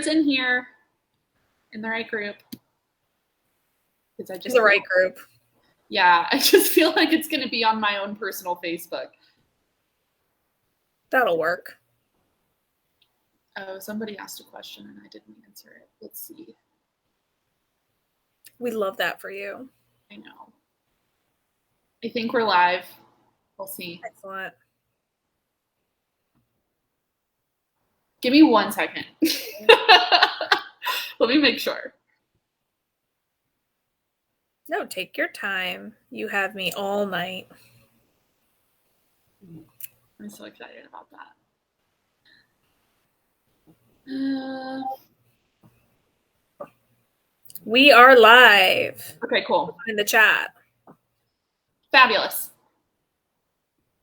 it's in here in the right group. Because I just the right group. Yeah, I just feel like it's going to be on my own personal Facebook. That'll work. Oh, somebody asked a question and I didn't answer it. Let's see. We love that for you. I know. I think we're live. We'll see. Excellent. Give me 1 second. Let me make sure. No, take your time. You have me all night. I'm so excited about that. We are live. Okay, cool. In the chat. Fabulous.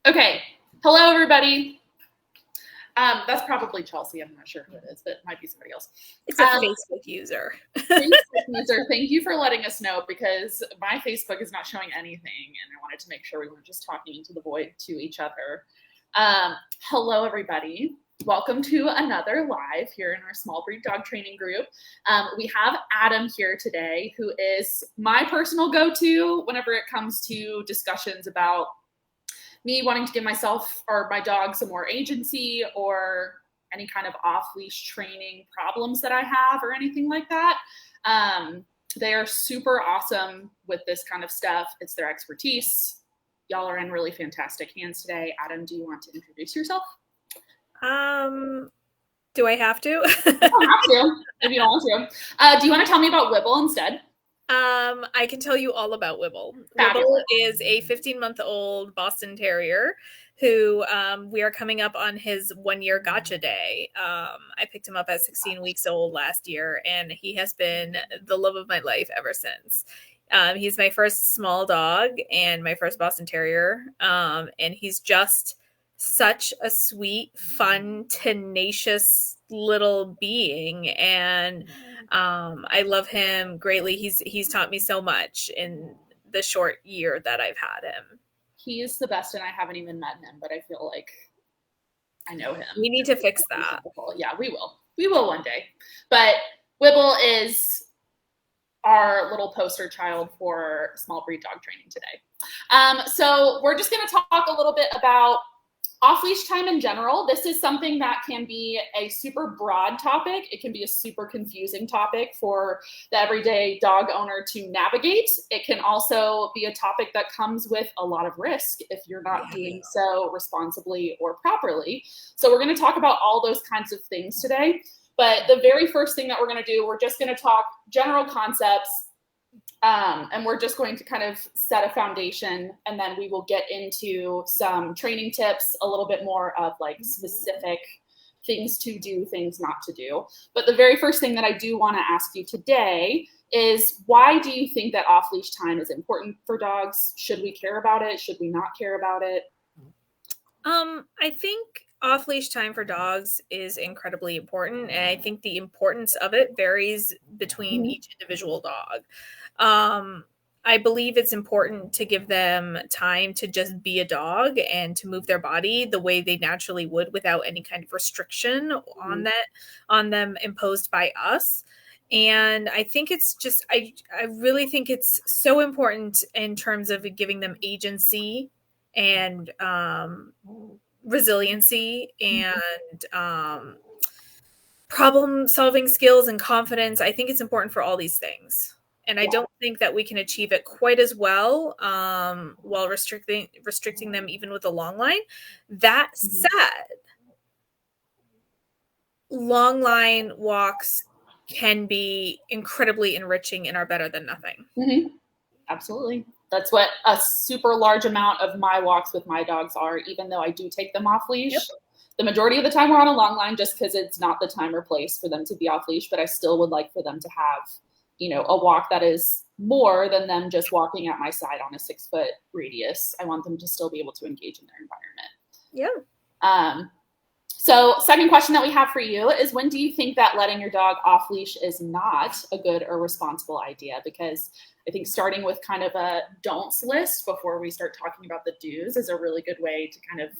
Okay. Hello, everybody. That's probably Chelsea. I'm not sure who it is, but it might be somebody else. It's a Facebook user. Facebook user. Thank you for letting us know, because my Facebook is not showing anything, and I wanted to make sure we weren't just talking into the void to each other. Hello, everybody. Welcome to another live here in our small breed dog training group. We have Adam here today, who is my personal go-to whenever it comes to discussions about me wanting to give myself or my dog some more agency, or any kind of off-leash training problems that I have or anything like that. They are super awesome with this kind of stuff. It's their expertise. Y'all are in really fantastic hands today. Adam, do you want to introduce yourself? Do I have to? You don't have to, if you don't want to. Do you want to tell me about Wibble instead? I can tell you all about Wibble. Fabulous. Wibble is a 15-month-old Boston Terrier who we are coming up on his 1-year gotcha day. I picked him up at 16 weeks old last year, and he has been the love of my life ever since. He's my first small dog and my first Boston Terrier, and he's just such a sweet, fun, tenacious little being, and I love him greatly. He's taught me so much in the short year that I've had him. He is the best, and I haven't even met him, but I feel like I know him. We need to fix that. Yeah, we will. We will one day. But Wibble is our little poster child for small breed dog training today. So we're just going to talk a little bit about off-leash time in general. This is something that can be a super broad topic. It can be a super confusing topic for the everyday dog owner to navigate. It can also be a topic that comes with a lot of risk if you're not doing so responsibly or properly. So we're going to talk about all those kinds of things today. But the very first thing that we're going to do, we're just going to talk general concepts. And we're just going to kind of set a foundation, and then we will get into some training tips, a little bit more of like specific things to do, things not to do. But the very first thing that I do want to ask you today is, why do you think that off-leash time is important for dogs? Should we care about it? Should we not care about it? I think off-leash time for dogs is incredibly important, and I think the importance of it varies between each individual dog. I believe it's important to give them time to just be a dog and to move their body the way they naturally would without any kind of restriction on them imposed by us. And I think it's just, I really think it's so important in terms of giving them agency and resiliency and problem solving skills and confidence. I think it's important for all these things. And I don't think that we can achieve it quite as well while restricting them even with a long line. That said, long line walks can be incredibly enriching and are better than nothing. Absolutely. That's what a super large amount of my walks with my dogs are, even though I do take them off leash. The majority of the time we're on a long line just because it's not the time or place for them to be off leash, but I still would like for them to have, you know, a walk that is more than them just walking at my side on a 6-foot radius. I want them to still be able to engage in their environment. Yeah. So second question that we have for you is, when do you think that letting your dog off leash is not a good or responsible idea? Because I think starting with kind of a don'ts list before we start talking about the do's is a really good way to kind of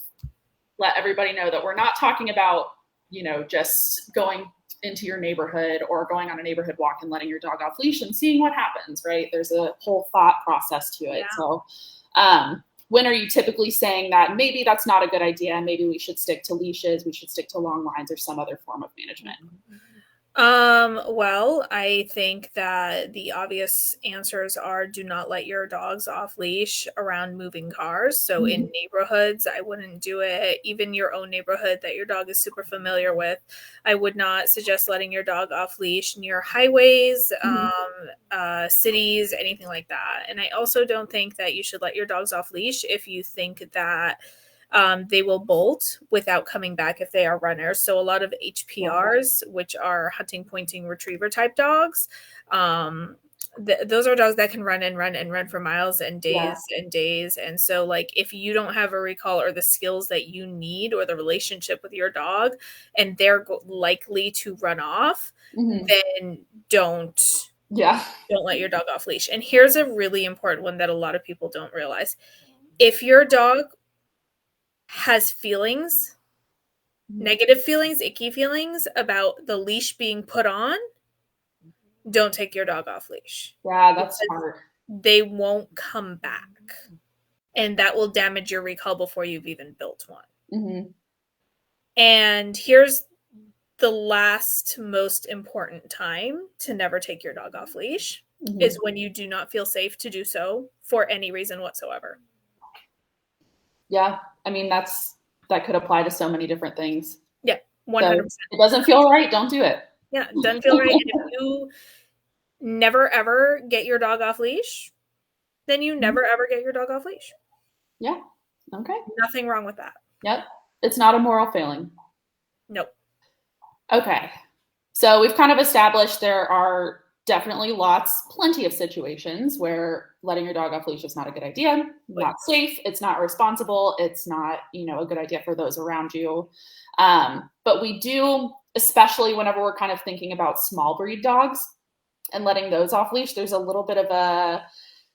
let everybody know that we're not talking about, you know, just going into your neighborhood or going on a neighborhood walk and letting your dog off leash and seeing what happens, right? There's a whole thought process to it. So when are you typically saying that maybe that's not a good idea? Maybe we should stick to leashes, we should stick to long lines or some other form of management? Well, I think that the obvious answers are do not let your dogs off leash around moving cars. So in neighborhoods, I wouldn't do it. Even your own neighborhood that your dog is super familiar with, I would not suggest letting your dog off leash near highways, cities, anything like that. And I also don't think that you should let your dogs off leash if you think that they will bolt without coming back if they are runners. So a lot of HPRs, which are hunting, pointing, retriever type dogs, those are dogs that can run and run and run for miles and days and days. And so like if you don't have a recall or the skills that you need or the relationship with your dog and they're likely to run off, then don't let your dog off leash. And here's a really important one that a lot of people don't realize. If your dog has feelings, negative feelings, icky feelings about the leash being put on, don't take your dog off leash. Yeah, that's hard. They won't come back. And that will damage your recall before you've even built one. And here's the last most important time to never take your dog off leash is when you do not feel safe to do so for any reason whatsoever. Yeah, I mean, that could apply to so many different things. Yeah, 100%. So it doesn't feel right, don't do it. Yeah, doesn't feel right. And if you never, ever get your dog off leash, then you never, ever get your dog off leash. Yeah, okay. Nothing wrong with that. Yep, it's not a moral failing. Nope. Okay. So we've kind of established there are definitely plenty of situations where letting your dog off leash is not a good idea, not safe, it's not responsible, it's not, a good idea for those around you. But we do, especially whenever we're kind of thinking about small breed dogs and letting those off leash, there's a little bit of a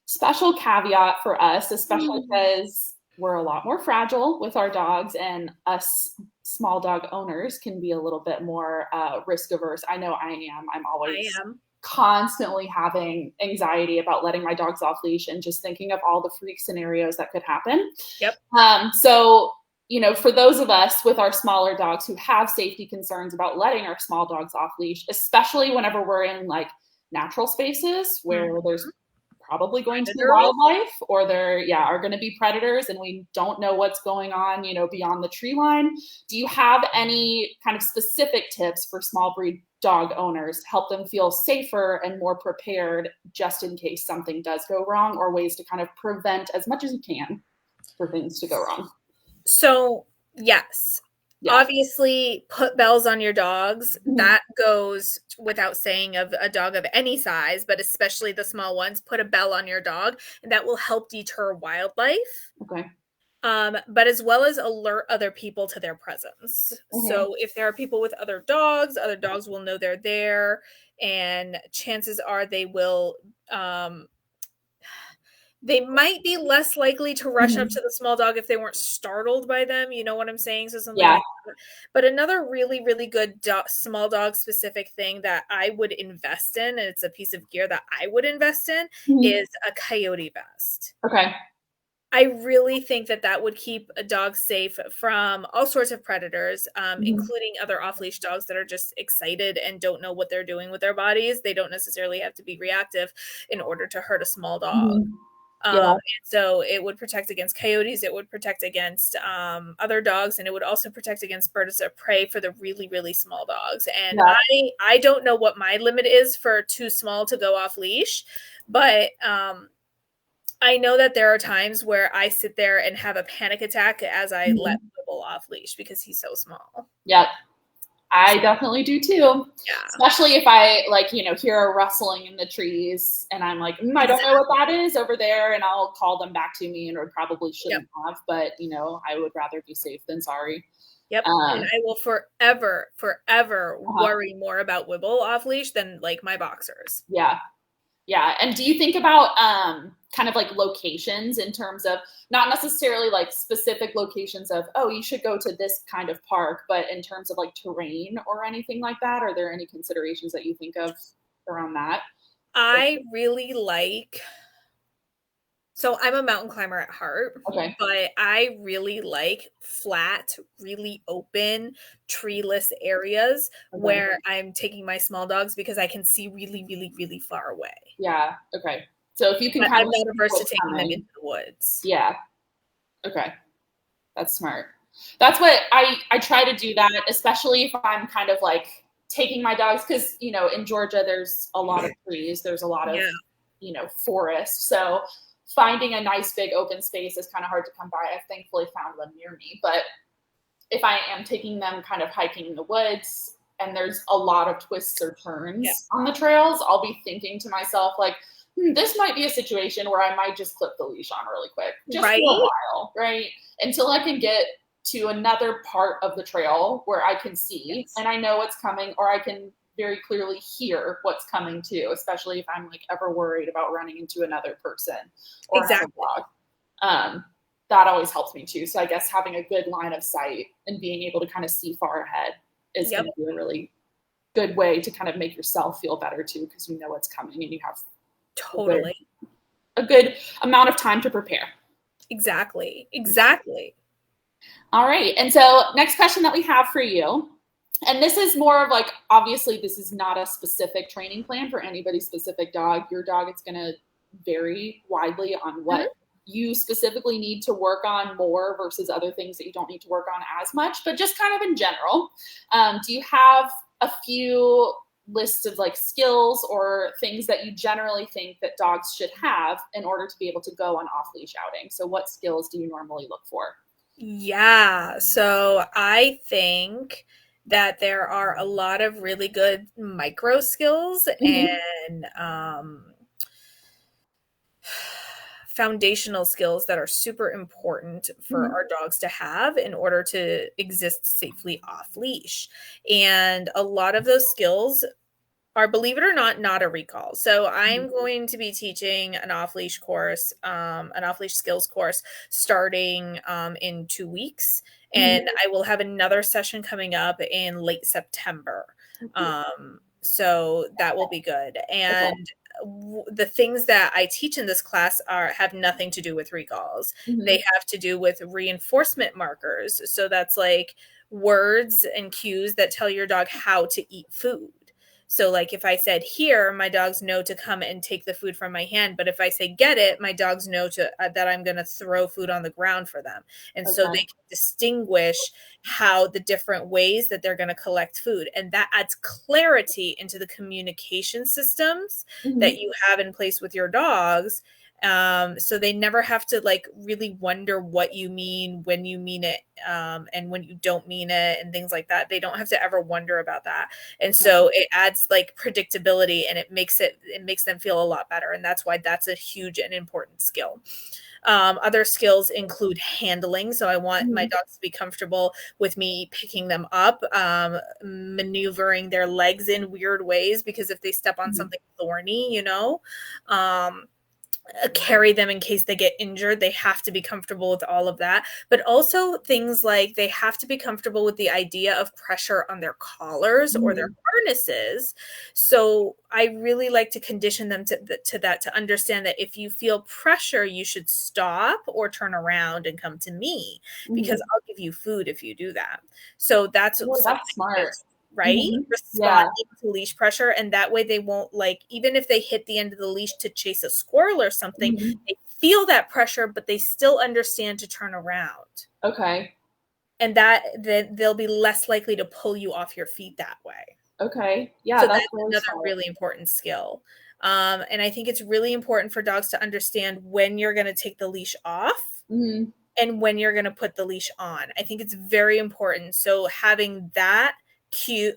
special caveat for us, especially because we're a lot more fragile with our dogs, and us small dog owners can be a little bit more risk averse. I know I am. I'm always constantly having anxiety about letting my dogs off leash and just thinking of all the freak scenarios that could happen. Yep. So, for those of us with our smaller dogs who have safety concerns about letting our small dogs off leash, especially whenever we're in like natural spaces where there's probably going to be wildlife or there are going to be predators and we don't know what's going on, beyond the tree line. Do you have any kind of specific tips for small breed dog owners to help them feel safer and more prepared just in case something does go wrong, or ways to kind of prevent as much as you can for things to go wrong? So, yes. Obviously, put bells on your dogs. That goes without saying of a dog of any size, but especially the small ones. Put a bell on your dog, and that will help deter wildlife. Okay. But as well as alert other people to their presence. So if there are people with other dogs will know they're there, and chances are they will they might be less likely to rush up to the small dog if they weren't startled by them. You know what I'm saying? So something like that. But another really, really good small dog specific thing that I would invest in, and it's a piece of gear that I would invest in, is a coyote vest. Okay. I really think that would keep a dog safe from all sorts of predators, including other off-leash dogs that are just excited and don't know what they're doing with their bodies. They don't necessarily have to be reactive in order to hurt a small dog. And so it would protect against coyotes, it would protect against other dogs, and it would also protect against birds of prey for the really, really small dogs. And I don't know what my limit is for too small to go off leash, but I know that there are times where I sit there and have a panic attack as I let Wibble off leash because he's so small. Yep. I definitely do too. Yeah. Especially if I hear a rustling in the trees and I'm like, I don't know what that is over there, and I'll call them back to me, and I probably shouldn't have, but I would rather be safe than sorry. Yep. And I will forever worry more about Wibble off leash than like my boxers. Yeah. Yeah. And do you think about kind of like locations in terms of not necessarily like specific locations of, oh, you should go to this kind of park, but in terms of like terrain or anything like that? Are there any considerations that you think of around that? I really like, so I'm a mountain climber at heart, Okay. but I really like flat, really open, treeless areas Okay. where I'm taking my small dogs because I can see really, really, really far away. Yeah. Okay. So if you can But kind I'm of not see averse to what's taking them coming. into the woods. Yeah. Okay. That's smart. That's what I try to do that, especially if I'm kind of like taking my dogs because in Georgia there's a lot of trees, there's a lot of Yeah. forest. So finding a nice big open space is kind of hard to come by. I've thankfully found one near me, but if I am taking them kind of hiking in the woods and there's a lot of twists or turns Yeah. on the trails, I'll be thinking to myself like, this might be a situation where I might just clip the leash on really quick, just Right? for a while, right? Until I can get to another part of the trail where I can see Yes. and I know what's coming, or I can very clearly hear what's coming too, especially if I'm like ever worried about running into another person or another Exactly. dog. That always helps me too. So I guess having a good line of sight and being able to kind of see far ahead is Yep. going to be a really good way to kind of make yourself feel better too, because you know what's coming and you have Totally. a good amount of time to prepare. Exactly. Exactly. All right. And so next question that we have for you, and this is more of like, obviously this is not a specific training plan for anybody's specific dog. Your dog, it's going to vary widely on what you specifically need to work on more versus other things that you don't need to work on as much, but just kind of in general. Do you have a few lists of like skills or things that you generally think that dogs should have in order to be able to go on off-leash outing? So what skills do you normally look for? Yeah. So I think that there are a lot of really good micro skills Mm-hmm. and foundational skills that are super important for Mm-hmm. our dogs to have in order to exist safely off leash. And a lot of those skills are, believe it or not a recall. So I'm going to be teaching an off-leash course, an off-leash skills course starting in 2 weeks. Mm-hmm. And I will have another session coming up in late September. So that will be good. Okay. And the things that I teach in this class have nothing to do with recalls. Mm-hmm. They have to do with reinforcement markers. So that's like words and cues that tell your dog how to eat food. So like if I said here, my dogs know to come and take the food from my hand, but if I say get it, my dogs know to that I'm going to throw food on the ground for them. And so Okay. they can distinguish how the different ways that they're going to collect food, and that adds clarity into the communication systems Mm-hmm. that you have in place with your dogs. So they never have to like really wonder what you mean when you mean it, and when you don't mean it and things like that. They don't have to ever wonder about that. And so it adds like predictability, and it makes them feel a lot better. And that's why that's a huge and important skill. Other skills include handling. So I want my Mm-hmm. dogs to be comfortable with me picking them up, maneuvering their legs in weird ways, because if they step on Mm-hmm. something thorny, um, carry them in case they get injured. They have to be comfortable with all of that. But also things like they have to be comfortable with the idea of pressure on their collars or their Mm-hmm. harnesses. So I really like to condition them to that, to understand that if you feel pressure, you should stop or turn around and come to me, Mm-hmm. because I'll give you food if you do that. So that's Oh, something that's smart. that's right, Mm-hmm. Yeah. responding to leash pressure. And that way they won't, like, even if they hit the end of the leash to chase a squirrel or something, Mm-hmm. they feel that pressure, but they still understand to turn around, Okay. and that they'll be less likely to pull you off your feet that way. Okay. Yeah, So that's that's really another smart. really important skill. And I think it's really important for dogs to understand when you're going to take the leash off Mm-hmm. and when you're going to put the leash on. I think it's very important. So having that cue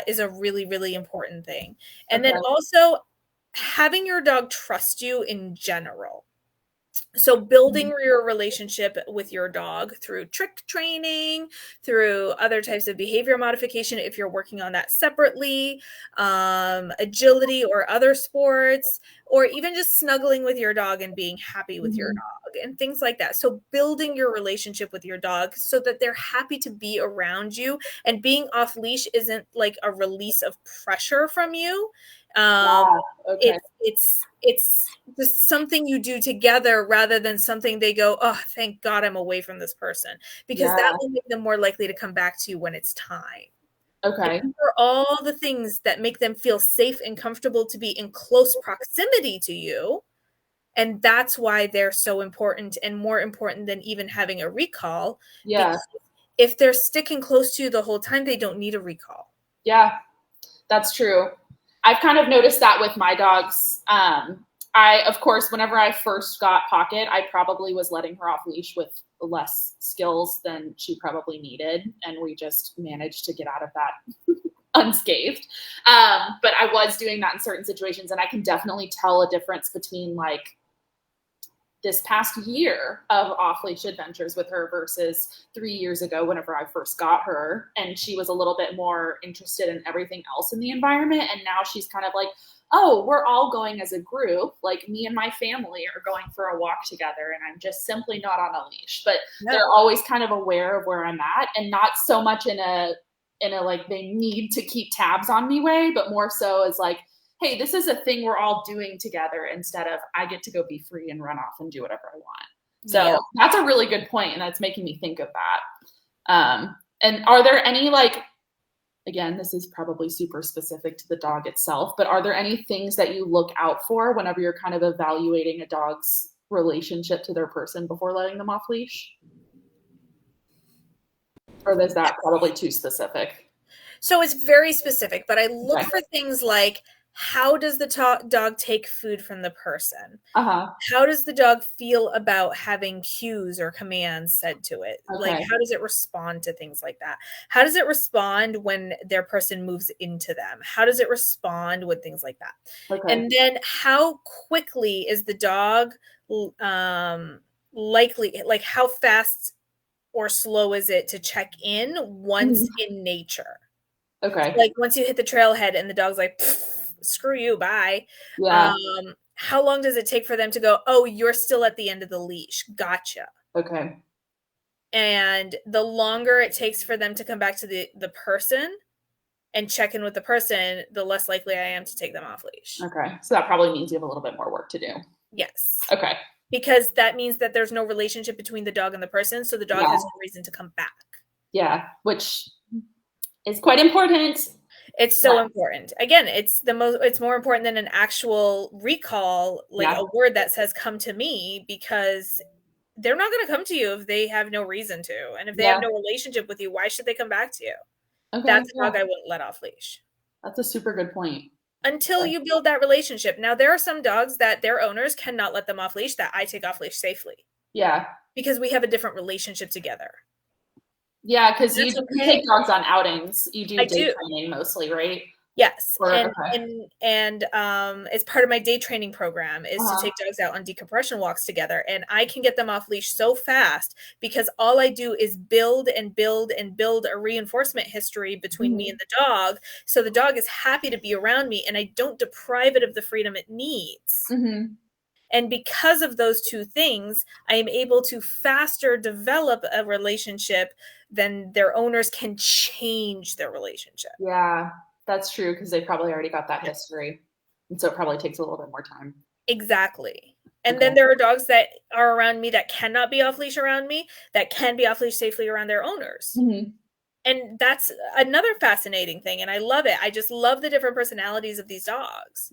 is a really, really important thing. And then Okay. also having your dog trust you in general. So building your relationship with your dog through trick training, through other types of behavior modification, if you're working on that separately, agility or other sports, or even just snuggling with your dog and being happy with your dog and things like that. So building your relationship with your dog so that they're happy to be around you, and being off leash isn't like a release of pressure from you. Okay. It's just something you do together rather than something they go, oh, thank God I'm away from this person, because that will make them more likely to come back to you when it's time. Okay. And these are all the things that make them feel safe and comfortable to be in close proximity to you. And that's why they're so important, and more important than even having a recall. Yeah. Because if they're sticking close to you the whole time, they don't need a recall. Yeah, that's true. I've kind of noticed that with my dogs. Of course, whenever I first got Pocket, I probably was letting her off leash with less skills than she probably needed. And we just managed to get out of that unscathed. But I was doing that in certain situations. And I can definitely tell a difference between like this past year of off-leash adventures with her versus 3 years ago whenever I first got her, and she was a little bit more interested in everything else in the environment. And now she's kind of like, oh, we're all going as a group, like me and my family are going for a walk together, and I'm just simply not on a leash. But they're always kind of aware of where I'm at, and not so much in a like they need to keep tabs on me way, but more so as like, hey, this is a thing we're all doing together, instead of I get to go be free and run off and do whatever I want. So that's a really good point, and that's making me think of that. And are there any, like, again, this is probably super specific to the dog itself, but are there any things that you look out for whenever you're kind of evaluating a dog's relationship to their person before letting them off leash? Or is that probably too specific? So it's very specific, but I look for things like, how does the dog take food from the person? How does the dog feel about having cues or commands said to it? Like, how does it respond to things like that? How does it respond when their person moves into them? How does it respond with things like that? And then how quickly is the dog likely, like how fast or slow is it to check in once in nature? Like once you hit the trailhead and the dog's like, screw you, bye. How long does it take for them to go, oh, you're still at the end of the leash, gotcha? And the longer it takes for them to come back to the person and check in with the person, the less likely I am to take them off leash. So that probably means you have a little bit more work to do. Yes. Because that means that there's no relationship between the dog and the person, so the dog has no reason to come back. Which is quite important. It's so important. Again, it's more important than an actual recall, like a word that says come to me, because they're not going to come to you if they have no reason to. And if they have no relationship with you, why should they come back to you? That's a dog I wouldn't let off leash. That's a super good point. Until you build that relationship. Now, there are some dogs that their owners cannot let them off leash that I take off leash safely. Because we have a different relationship together. Because you take dogs on outings. You do day training mostly, right? Yes. And it's part of my day training program is to take dogs out on decompression walks together. And I can get them off leash so fast because all I do is build and build and build a reinforcement history between me and the dog. So the dog is happy to be around me and I don't deprive it of the freedom it needs. And because of those two things, I am able to faster develop a relationship than their owners can change their relationship. That's true, because they probably already got that history. And so it probably takes a little bit more time. Exactly. And then there are dogs that are around me that cannot be off leash around me, that can be off leash safely around their owners. And that's another fascinating thing. And I love it. I just love the different personalities of these dogs.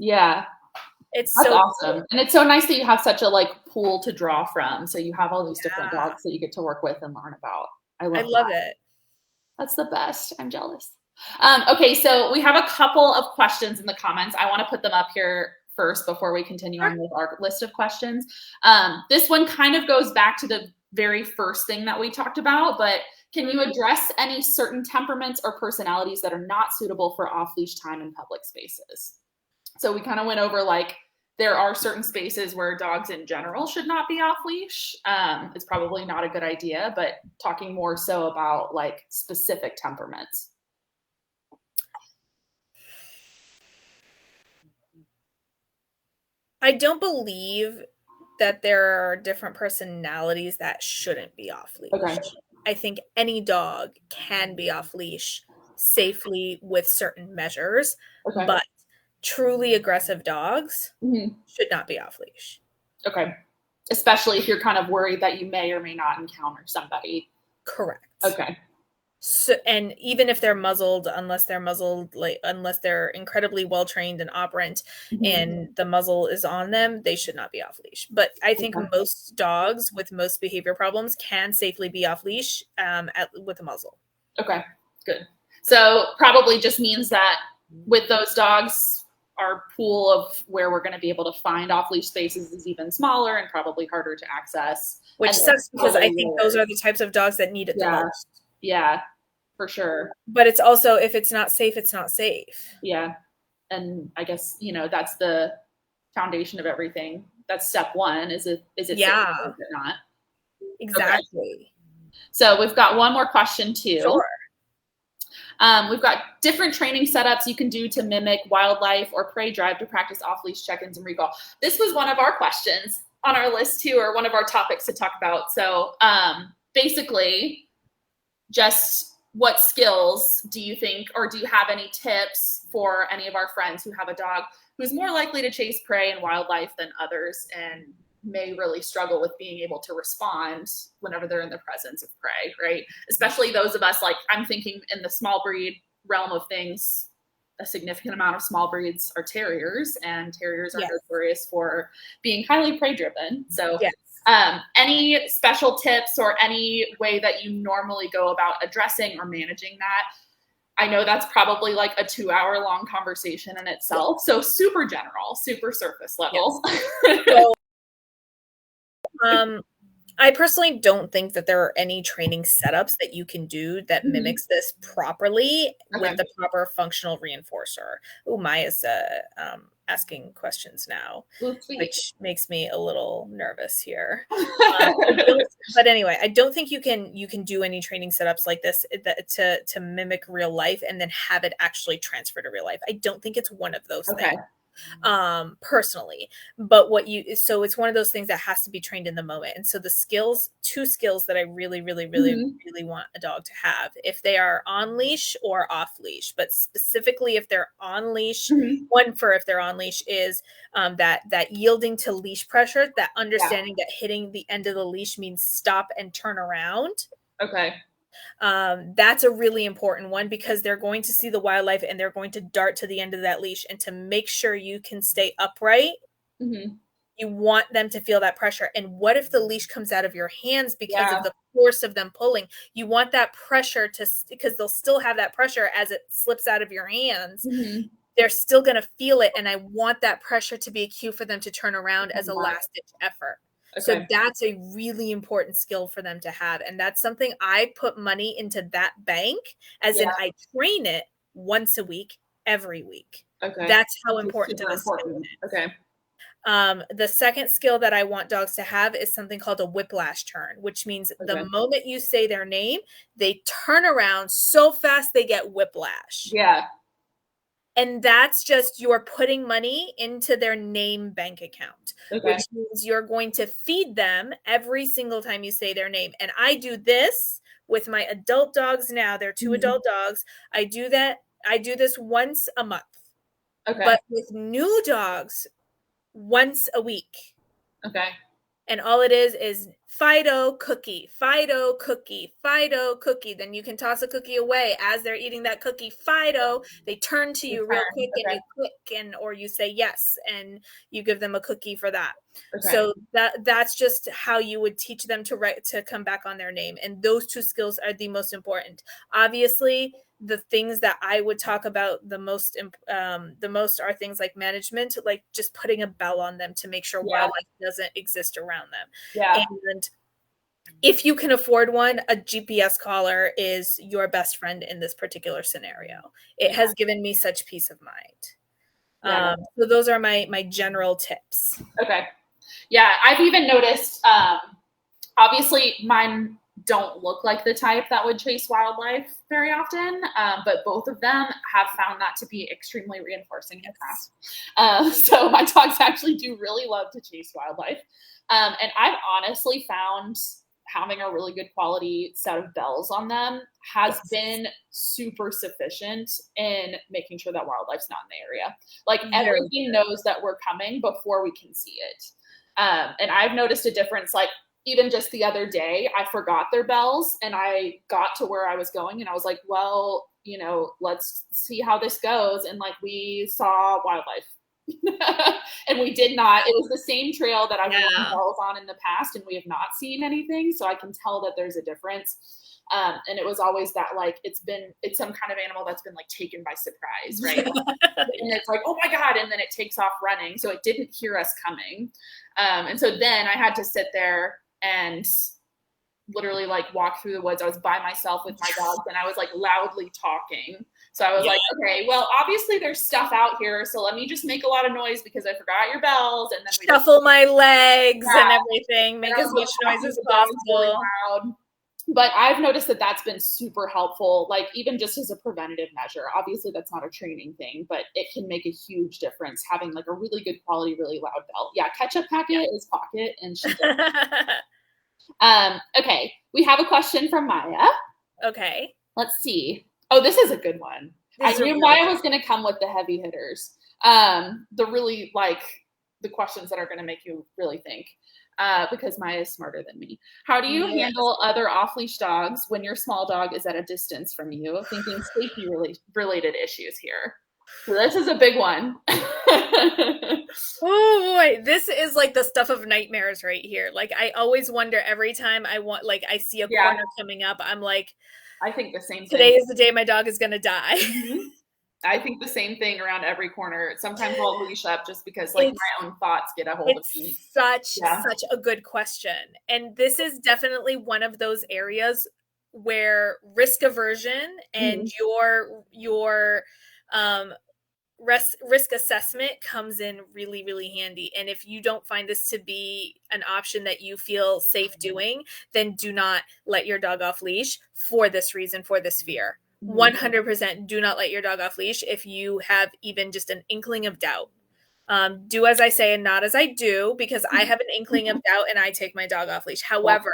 It's That's so awesome. cool. And it's so nice that you have such a like pool to draw from. So you have all these different dogs that you get to work with and learn about. I love it. That's the best. I'm jealous. Okay, so we have a couple of questions in the comments. I want to put them up here first before we continue on with our list of questions. This one kind of goes back to the very first thing that we talked about, but can you address any certain temperaments or personalities that are not suitable for off-leash time in public spaces? So we kind of went over like there are certain spaces where dogs in general should not be off leash. It's probably not a good idea, but talking more so about like specific temperaments. I don't believe that there are different personalities that shouldn't be off leash. Okay. I think any dog can be off leash safely with certain measures, Okay. but truly aggressive dogs Mhm. should not be off leash. Okay. Especially if you're kind of worried that you may or may not encounter somebody. Correct. Okay. So, and even if they're muzzled, unless they're incredibly well trained and operant, and the muzzle is on them, they should not be off leash. But I think most dogs with most behavior problems can safely be off leash with a muzzle. Okay, good. So probably just means that with those dogs, our pool of where we're going to be able to find off leash spaces is even smaller and probably harder to access. Which sucks because I think those are the types of dogs that need it the most. Yeah, for sure. But it's also, if it's not safe, it's not safe. Yeah. And I guess, that's the foundation of everything. That's step one. Is it safe or is it not? Exactly. Okay. So we've got one more question too. Sure. We've got different training setups you can do to mimic wildlife or prey drive to practice off-leash check-ins and recall. This was one of our questions on our list too, or one of our topics to talk about. So basically, just what skills do you think, or do you have any tips for any of our friends who have a dog who's more likely to chase prey and wildlife than others and may really struggle with being able to respond whenever they're in the presence of prey, right? Especially those of us, like I'm thinking in the small breed realm of things, a significant amount of small breeds are terriers, and terriers are notorious for being highly prey driven. So any special tips or any way that you normally go about addressing or managing that? I know that's probably like a 2-hour long conversation in itself. So super general, super surface level. So, I personally don't think that there are any training setups that you can do that mimics this properly with the proper functional reinforcer. Oh, Maya's asking questions now, which makes me a little nervous here. But anyway, I don't think you can do any training setups like this to mimic real life and then have it actually transfer to real life. I don't think it's one of those things. Personally, but so it's one of those things that has to be trained in the moment. And so two skills that I really want a dog to have, if they are on leash or off leash, but specifically if they're on leash, if they're on leash is that yielding to leash pressure, that understanding that hitting the end of the leash means stop and turn around. That's a really important one because they're going to see the wildlife and they're going to dart to the end of that leash, and to make sure you can stay upright, you want them to feel that pressure. And what if the leash comes out of your hands because of the force of them pulling? You want that pressure because they'll still have that pressure as it slips out of your hands. They're still going to feel it, and I want that pressure to be a cue for them to turn around as a last-ditch effort. So that's a really important skill for them to have. And that's something I put money into that bank, as in I train it once a week, every week. That's how important of a skill it is. The second skill that I want dogs to have is something called a whiplash turn, which means the moment you say their name, they turn around so fast they get whiplash. And that's just you're putting money into their name bank account, which means you're going to feed them every single time you say their name. And I do this with my adult dogs now. They're 2 adult dogs. I do this once a month. But with new dogs, once a week. And all it is Fido cookie, Fido cookie, Fido cookie. Then you can toss a cookie away as they're eating that cookie. Fido, they turn to you real quick and you click or you say yes, and you give them a cookie for that. So that's just how you would teach them to come back on their name. And those 2 skills are the most important. Obviously, the things that I would talk about the most are things like management, like just putting a bell on them to make sure wildlife doesn't exist around them. And if you can afford one, a GPS collar is your best friend in this particular scenario. It has given me such peace of mind. So those are my general tips. Okay. Yeah, I've even noticed, obviously mine don't look like the type that would chase wildlife very often, but both of them have found that to be extremely reinforcing in the past. So my dogs actually do really love to chase wildlife. And I've honestly found having a really good quality set of bells on them has been super sufficient in making sure that wildlife's not in the area. Like everything knows that we're coming before we can see it. And I've noticed a difference, like even just the other day, I forgot their bells and I got to where I was going and I was like, well, you know, let's see how this goes. And like, we saw wildlife. And we did not. It was the same trail that I've run bells on in the past, and we have not seen anything. So I can tell that there's a difference. And it was always that, like, it's some kind of animal that's been like taken by surprise, right? And it's like, oh my God. And then it takes off running. So it didn't hear us coming. And so then I had to sit there and literally like walk through the woods. I was by myself with my dogs and I was like loudly talking. So I was like, okay, well, obviously there's stuff out here. So let me just make a lot of noise because I forgot your bells. And then we shuffle my legs and everything, make as much noise as possible. Really loud. But I've noticed that that's been super helpful, like even just as a preventative measure. Obviously that's not a training thing, but it can make a huge difference having like a really good quality, really loud bell. Yeah, Ketchup Packet is Pocket and she okay, we have a question from Maya. Okay. Let's see. Oh, this is a good one. I knew Maya was going to come with the heavy hitters. The really like the questions that are going to make you really think. Because Maya is smarter than me. How do you handle other off-leash dogs when your small dog is at a distance from you? Thinking safety related issues here. So this is a big one. Oh boy, this is like the stuff of nightmares right here. Like I always wonder every time I see a corner coming up, I'm like, I think the same thing. Today is the day my dog is gonna die. Mm-hmm. I think the same thing around every corner. Sometimes I'll leash up just because like my own thoughts get a hold of me. Such a good question. And this is definitely one of those areas where risk aversion and your risk assessment comes in really, really handy. And if you don't find this to be an option that you feel safe doing, then do not let your dog off leash for this reason, for this fear. 100% do not let your dog off leash if you have even just an inkling of doubt. Do as I say and not as I do, because I have an inkling of doubt and I take my dog off leash. However,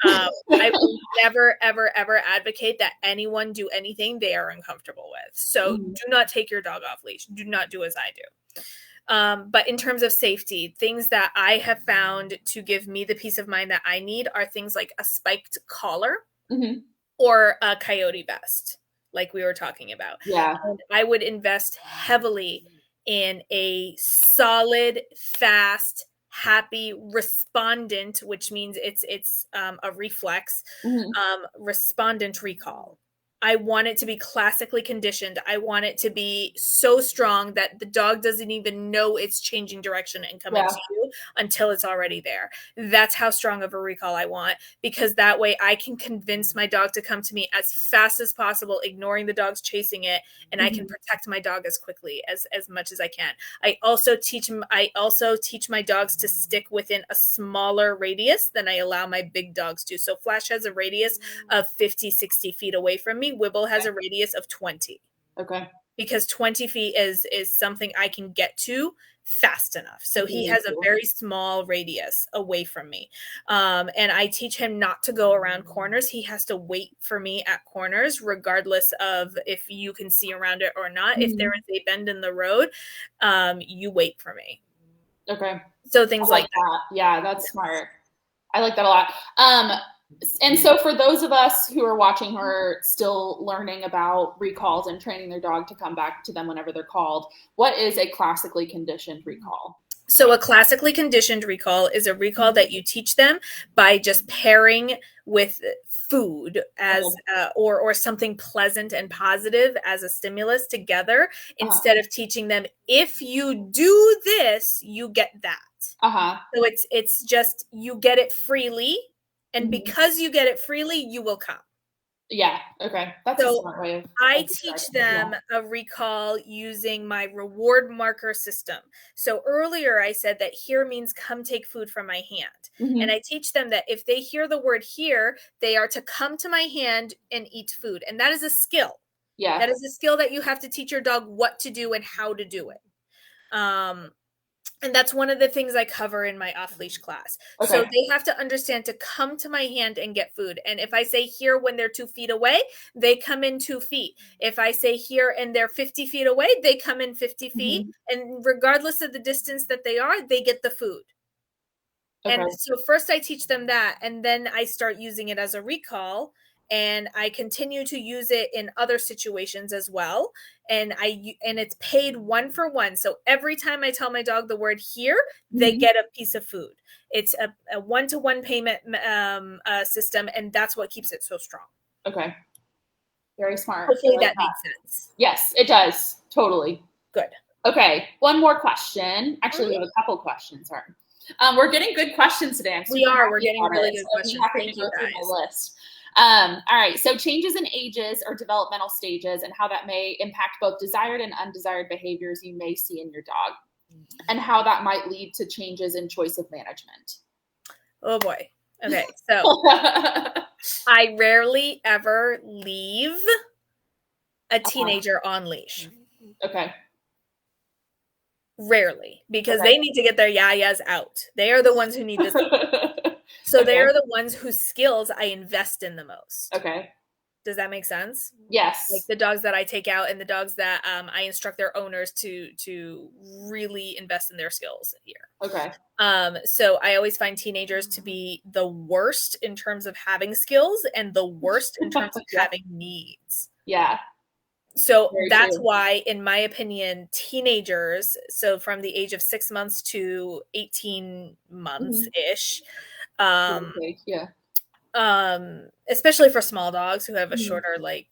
I will never, ever, ever advocate that anyone do anything they are uncomfortable with. So do not take your dog off leash. Do not do as I do. But in terms of safety, things that I have found to give me the peace of mind that I need are things like a spiked collar or a coyote vest, like we were talking about. Yeah. And I would invest heavily in a solid, fast, happy respondent, which means it's a reflex, respondent recall. I want it to be classically conditioned. I want it to be so strong that the dog doesn't even know it's changing direction and coming to you until it's already there. That's how strong of a recall I want, because that way I can convince my dog to come to me as fast as possible, ignoring the dogs chasing it, and I can protect my dog as quickly as much as I can. I also teach my dogs to stick within a smaller radius than I allow my big dogs to. So Flash has a radius of 50, 60 feet away from me. Wibble has a radius of 20. Okay. Because 20 feet is something I can get to fast enough. So he has a very small radius away from me. And I teach him not to go around corners. He has to wait for me at corners, regardless of if you can see around it or not. If there is a bend in the road, you wait for me. Okay. So things like that. Yeah, that's smart. I like that a lot. And so for those of us who are watching who are still learning about recalls and training their dog to come back to them whenever they're called, what is a classically conditioned recall? So a classically conditioned recall is a recall that you teach them by just pairing with food as or something pleasant and positive as a stimulus together, instead of teaching them, if you do this, you get that. So it's just, you get it freely. And because you get it freely, you will come. Yeah. Okay. That's a So smart way of I describing teach it. them a recall using my reward marker system. So earlier I said that here means come take food from my hand. And I teach them that if they hear the word here, they are to come to my hand and eat food. And that is a skill. Yeah. That is a skill that you have to teach your dog what to do and how to do it. And that's one of the things I cover in my off-leash class. Okay. So they have to understand to come to my hand and get food. And if I say here when they're 2 feet away, they come in 2 feet. If I say here and they're 50 feet away, they come in 50 feet. And regardless of the distance that they are, they get the food. Okay. And so first I teach them that, and then I start using it as a recall, and I continue to use it in other situations as well. And it's paid 1 for 1. So every time I tell my dog the word here, they get a piece of food. It's a 1-to-1 payment system, and that's what keeps it so strong. Okay. Very smart. Hopefully that makes sense. Yes, it does. Totally. Good. Okay. One more question. Actually, we have a couple questions. We're getting good questions today. We're getting really good questions. Thank you guys. The list. All right. So changes in ages or developmental stages and how that may impact both desired and undesired behaviors you may see in your dog, and how that might lead to changes in choice of management. Oh boy. Okay. So I rarely ever leave a teenager on leash. Okay. Rarely, because they need to get their yayas out. They are the ones who need this. So they are the ones whose skills I invest in the most. Okay. Does that make sense? Yes. Like the dogs that I take out and the dogs that I instruct their owners to really invest in their skills here. Okay. So I always find teenagers to be the worst in terms of having skills and the worst in terms of having needs. Yeah. So that's why, in my opinion, teenagers, so from the age of 6 months to 18 months-ish, especially for small dogs who have a shorter, like,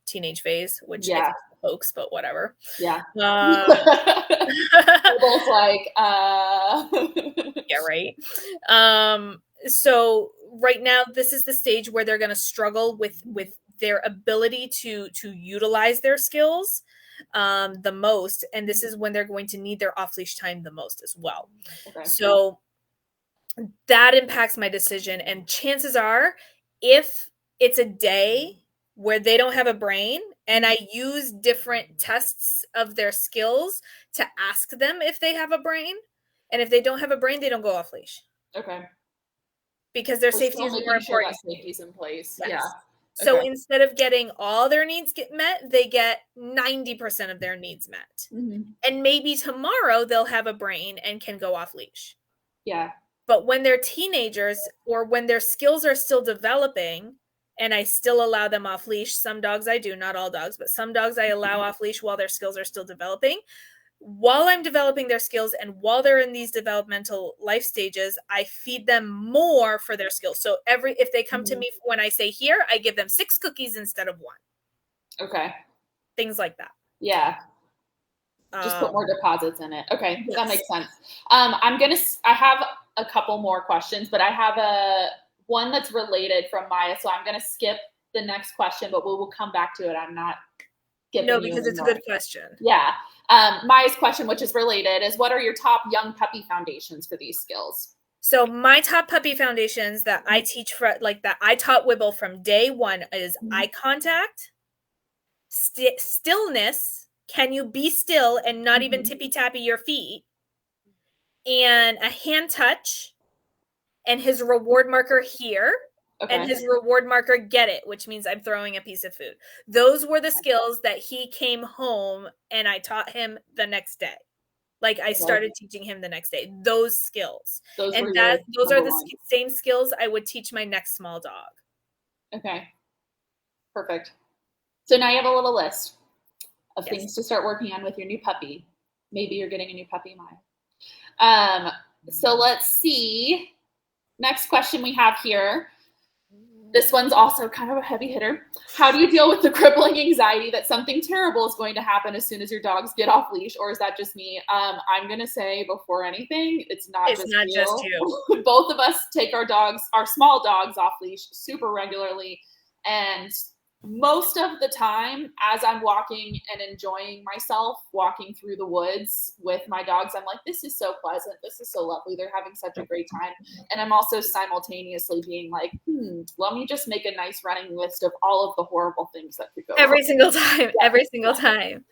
teenage phase, which is hoax, but whatever. Yeah. Both like, yeah, right. So right now, this is the stage where they're going to struggle with their ability to utilize their skills the most, and this is when they're going to need their off-leash time the most as well. Okay. So that impacts my decision, and chances are, if it's a day where they don't have a brain and I use different tests of their skills to ask them if they have a brain, and if they don't have a brain, they don't go off-leash. Okay. Because their safety is more important. Safety's in place. Yes. Yeah. So instead of getting all their needs met, they get 90% of their needs met. And maybe tomorrow they'll have a brain and can go off leash. Yeah. But when they're teenagers or when their skills are still developing and I still allow them off leash, some dogs I do, not all dogs, but some dogs I allow off leash while their skills are still developing. While I'm developing their skills and while they're in these developmental life stages, I feed them more for their skills. So if they come to me when I say here, I give them 6 cookies instead of 1. Okay. Things like that. Yeah. Just put more deposits in it. Okay. Yes. That makes sense. I have a couple more questions, but I have one that's related from Maya. So I'm going to skip the next question, but we will come back to it. I'm not No, because it's a good question. Yeah. Maya's question, which is related, is what are your top young puppy foundations for these skills? So my top puppy foundations that I teach that I taught Wibble from day one is eye contact, stillness. Can you be still and not even tippy-tappy your feet? And a hand touch and his reward marker here. Okay. And his reward marker, get it, which means I'm throwing a piece of food. Those were the skills that he came home and I taught him the next day. Like I started teaching him the next day. Those skills. Those are the same skills I would teach my next small dog. Okay. Perfect. So now you have a little list of things to start working on with your new puppy. Maybe you're getting a new puppy, Maya. So let's see. Next question we have here. This one's also kind of a heavy hitter. How do you deal with the crippling anxiety that something terrible is going to happen as soon as your dogs get off leash? Or is that just me? I'm going to say before anything, it's not just you. Both of us take our small dogs off leash super regularly. And most of the time, as I'm walking and enjoying myself, walking through the woods with my dogs, I'm like, this is so pleasant. This is so lovely. They're having such a great time. And I'm also simultaneously being like, let me just make a nice running list of all of the horrible things that could go every wrong. single time, every single time.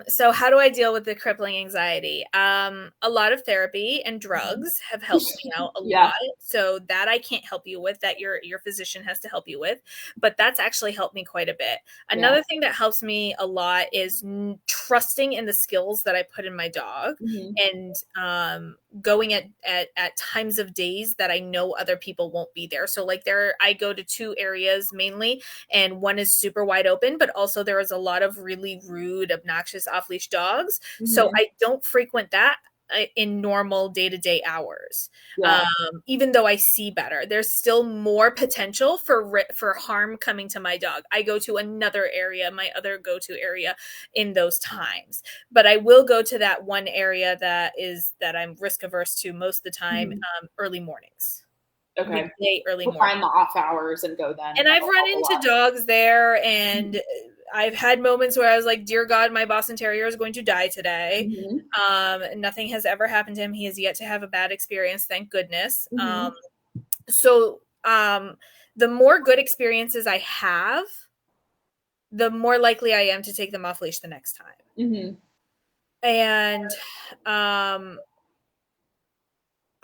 So how do I deal with the crippling anxiety? A lot of therapy and drugs have helped me out a lot. So that I can't help you with, that your physician has to help you with, but that's actually helped me quite a bit. Another thing that helps me a lot is trusting in the skills that I put in my dog, and going at times of days that I know other people won't be there. So like I go to 2 areas mainly, and one is super wide open, but also there is a lot of really rude, obnoxious off-leash dogs. So I don't frequent that in normal day-to-day hours. Even though I see better, there's still more potential for harm coming to my dog. I go to another area, my other go-to area, in those times, but I will go to that one area that I'm risk averse to most of the time, early mornings. Okay. Early morning. Find the off hours and go then. And I've run into dogs there, and I've had moments where I was like, dear God, my Boston Terrier is going to die today. Nothing has ever happened to him. He has yet to have a bad experience, thank goodness. So the more good experiences I have, the more likely I am to take them off leash the next time. And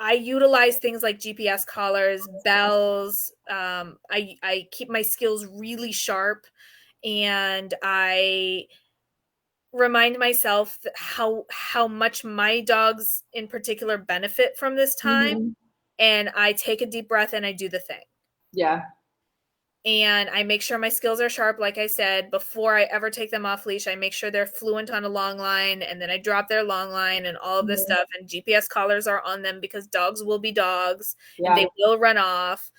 I utilize things like GPS collars, bells. I keep my skills really sharp, and I remind myself how much my dogs in particular benefit from this time. And I take a deep breath and I do the thing. And I make sure my skills are sharp. Like I said, before I ever take them off leash, I make sure they're fluent on a long line, and then I drop their long line and all of this stuff. And GPS collars are on them because dogs will be dogs and they will run off.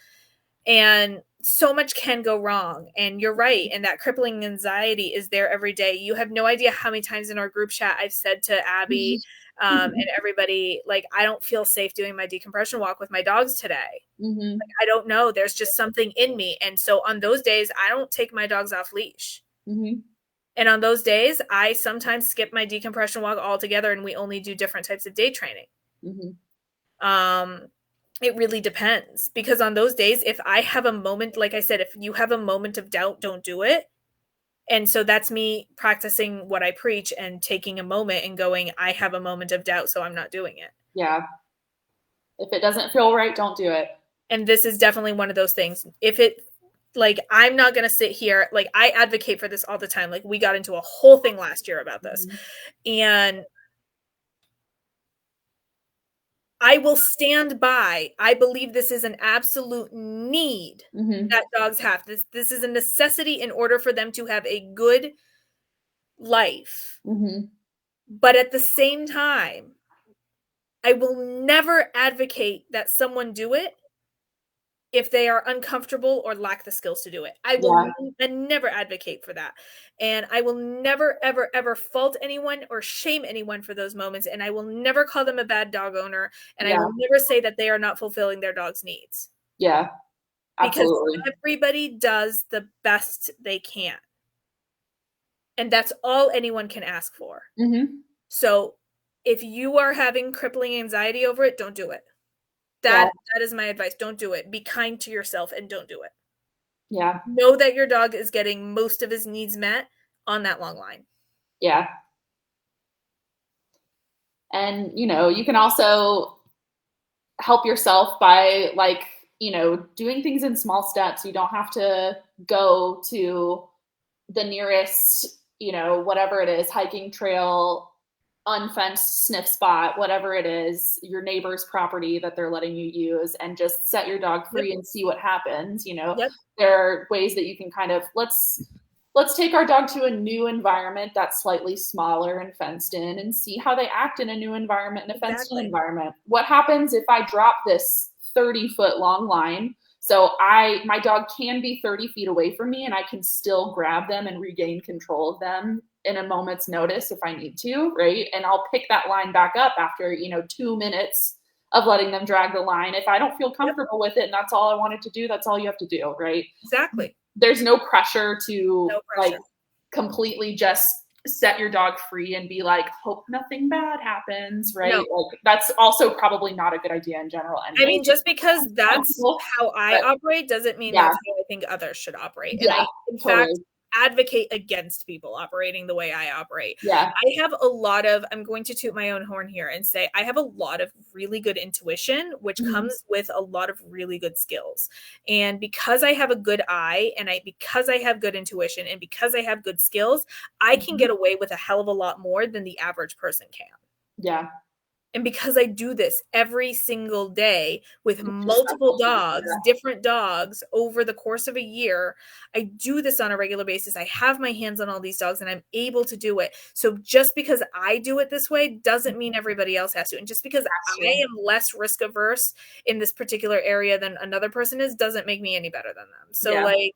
And so much can go wrong. And you're right. And that crippling anxiety is there every day. You have no idea how many times in our group chat I've said to Abby and everybody, like, I don't feel safe doing my decompression walk with my dogs today. Like, I don't know. There's just something in me. And so on those days, I don't take my dogs off leash. And on those days, I sometimes skip my decompression walk altogether, and we only do different types of day training. It really depends, because on those days, if I have a moment, like I said, if you have a moment of doubt, don't do it. And so that's me practicing what I preach and taking a moment and going, I have a moment of doubt, so I'm not doing it. If it doesn't feel right, don't do it. And this is definitely one of those things. If it, like, I'm not going to sit here, like, I advocate for this all the time. Like, we got into a whole thing last year about this. And I will stand by. I believe this is an absolute need that dogs have. This is a necessity in order for them to have a good life. But at the same time, I will never advocate that someone do it if they are uncomfortable or lack the skills to do it. I will never advocate for that. And I will never, ever, ever fault anyone or shame anyone for those moments. And I will never call them a bad dog owner. And I will never say that they are not fulfilling their dog's needs. Absolutely. Because everybody does the best they can. And that's all anyone can ask for. So if you are having crippling anxiety over it, don't do it. That is my advice. Don't do it. Be kind to yourself and don't do it. Know that your dog is getting most of his needs met on that long line. And, you can also help yourself by, like, doing things in small steps. You don't have to go to the nearest, whatever it is, hiking trail, unfenced sniff spot, whatever it is, your neighbor's property that they're letting you use, and just set your dog free and see what happens. There are ways that you can kind of, let's take our dog to a new environment that's slightly smaller and fenced in, and see how they act in a new environment, in a fenced in environment. What happens if I drop this 30-foot long line? So my dog can be 30 feet away from me, and I can still grab them and regain control of them in a moment's notice if I need to, right? And I'll pick that line back up after, 2 minutes of letting them drag the line. If I don't feel comfortable with it and that's all I wanted to do, that's all you have to do, right? Exactly. There's no pressure to No pressure. like completely just set your dog free and be like, hope nothing bad happens, right? No. Like that's also probably not a good idea in general anyway. I mean, just because that's how I operate doesn't mean that's how I think others should operate. And I, in fact, advocate against people operating the way I operate. Yeah. I have a lot of, I'm going to toot my own horn here and say, I have a lot of really good intuition, which comes with a lot of really good skills. And because I have a good eye and because I have good intuition and because I have good skills, I can get away with a hell of a lot more than the average person can. Yeah. And because I do this every single day with multiple dogs, different dogs over the course of a year, I do this on a regular basis. I have my hands on all these dogs and I'm able to do it. So just because I do it this way doesn't mean everybody else has to. And just because I am less risk averse in this particular area than another person is, doesn't make me any better than them. So like,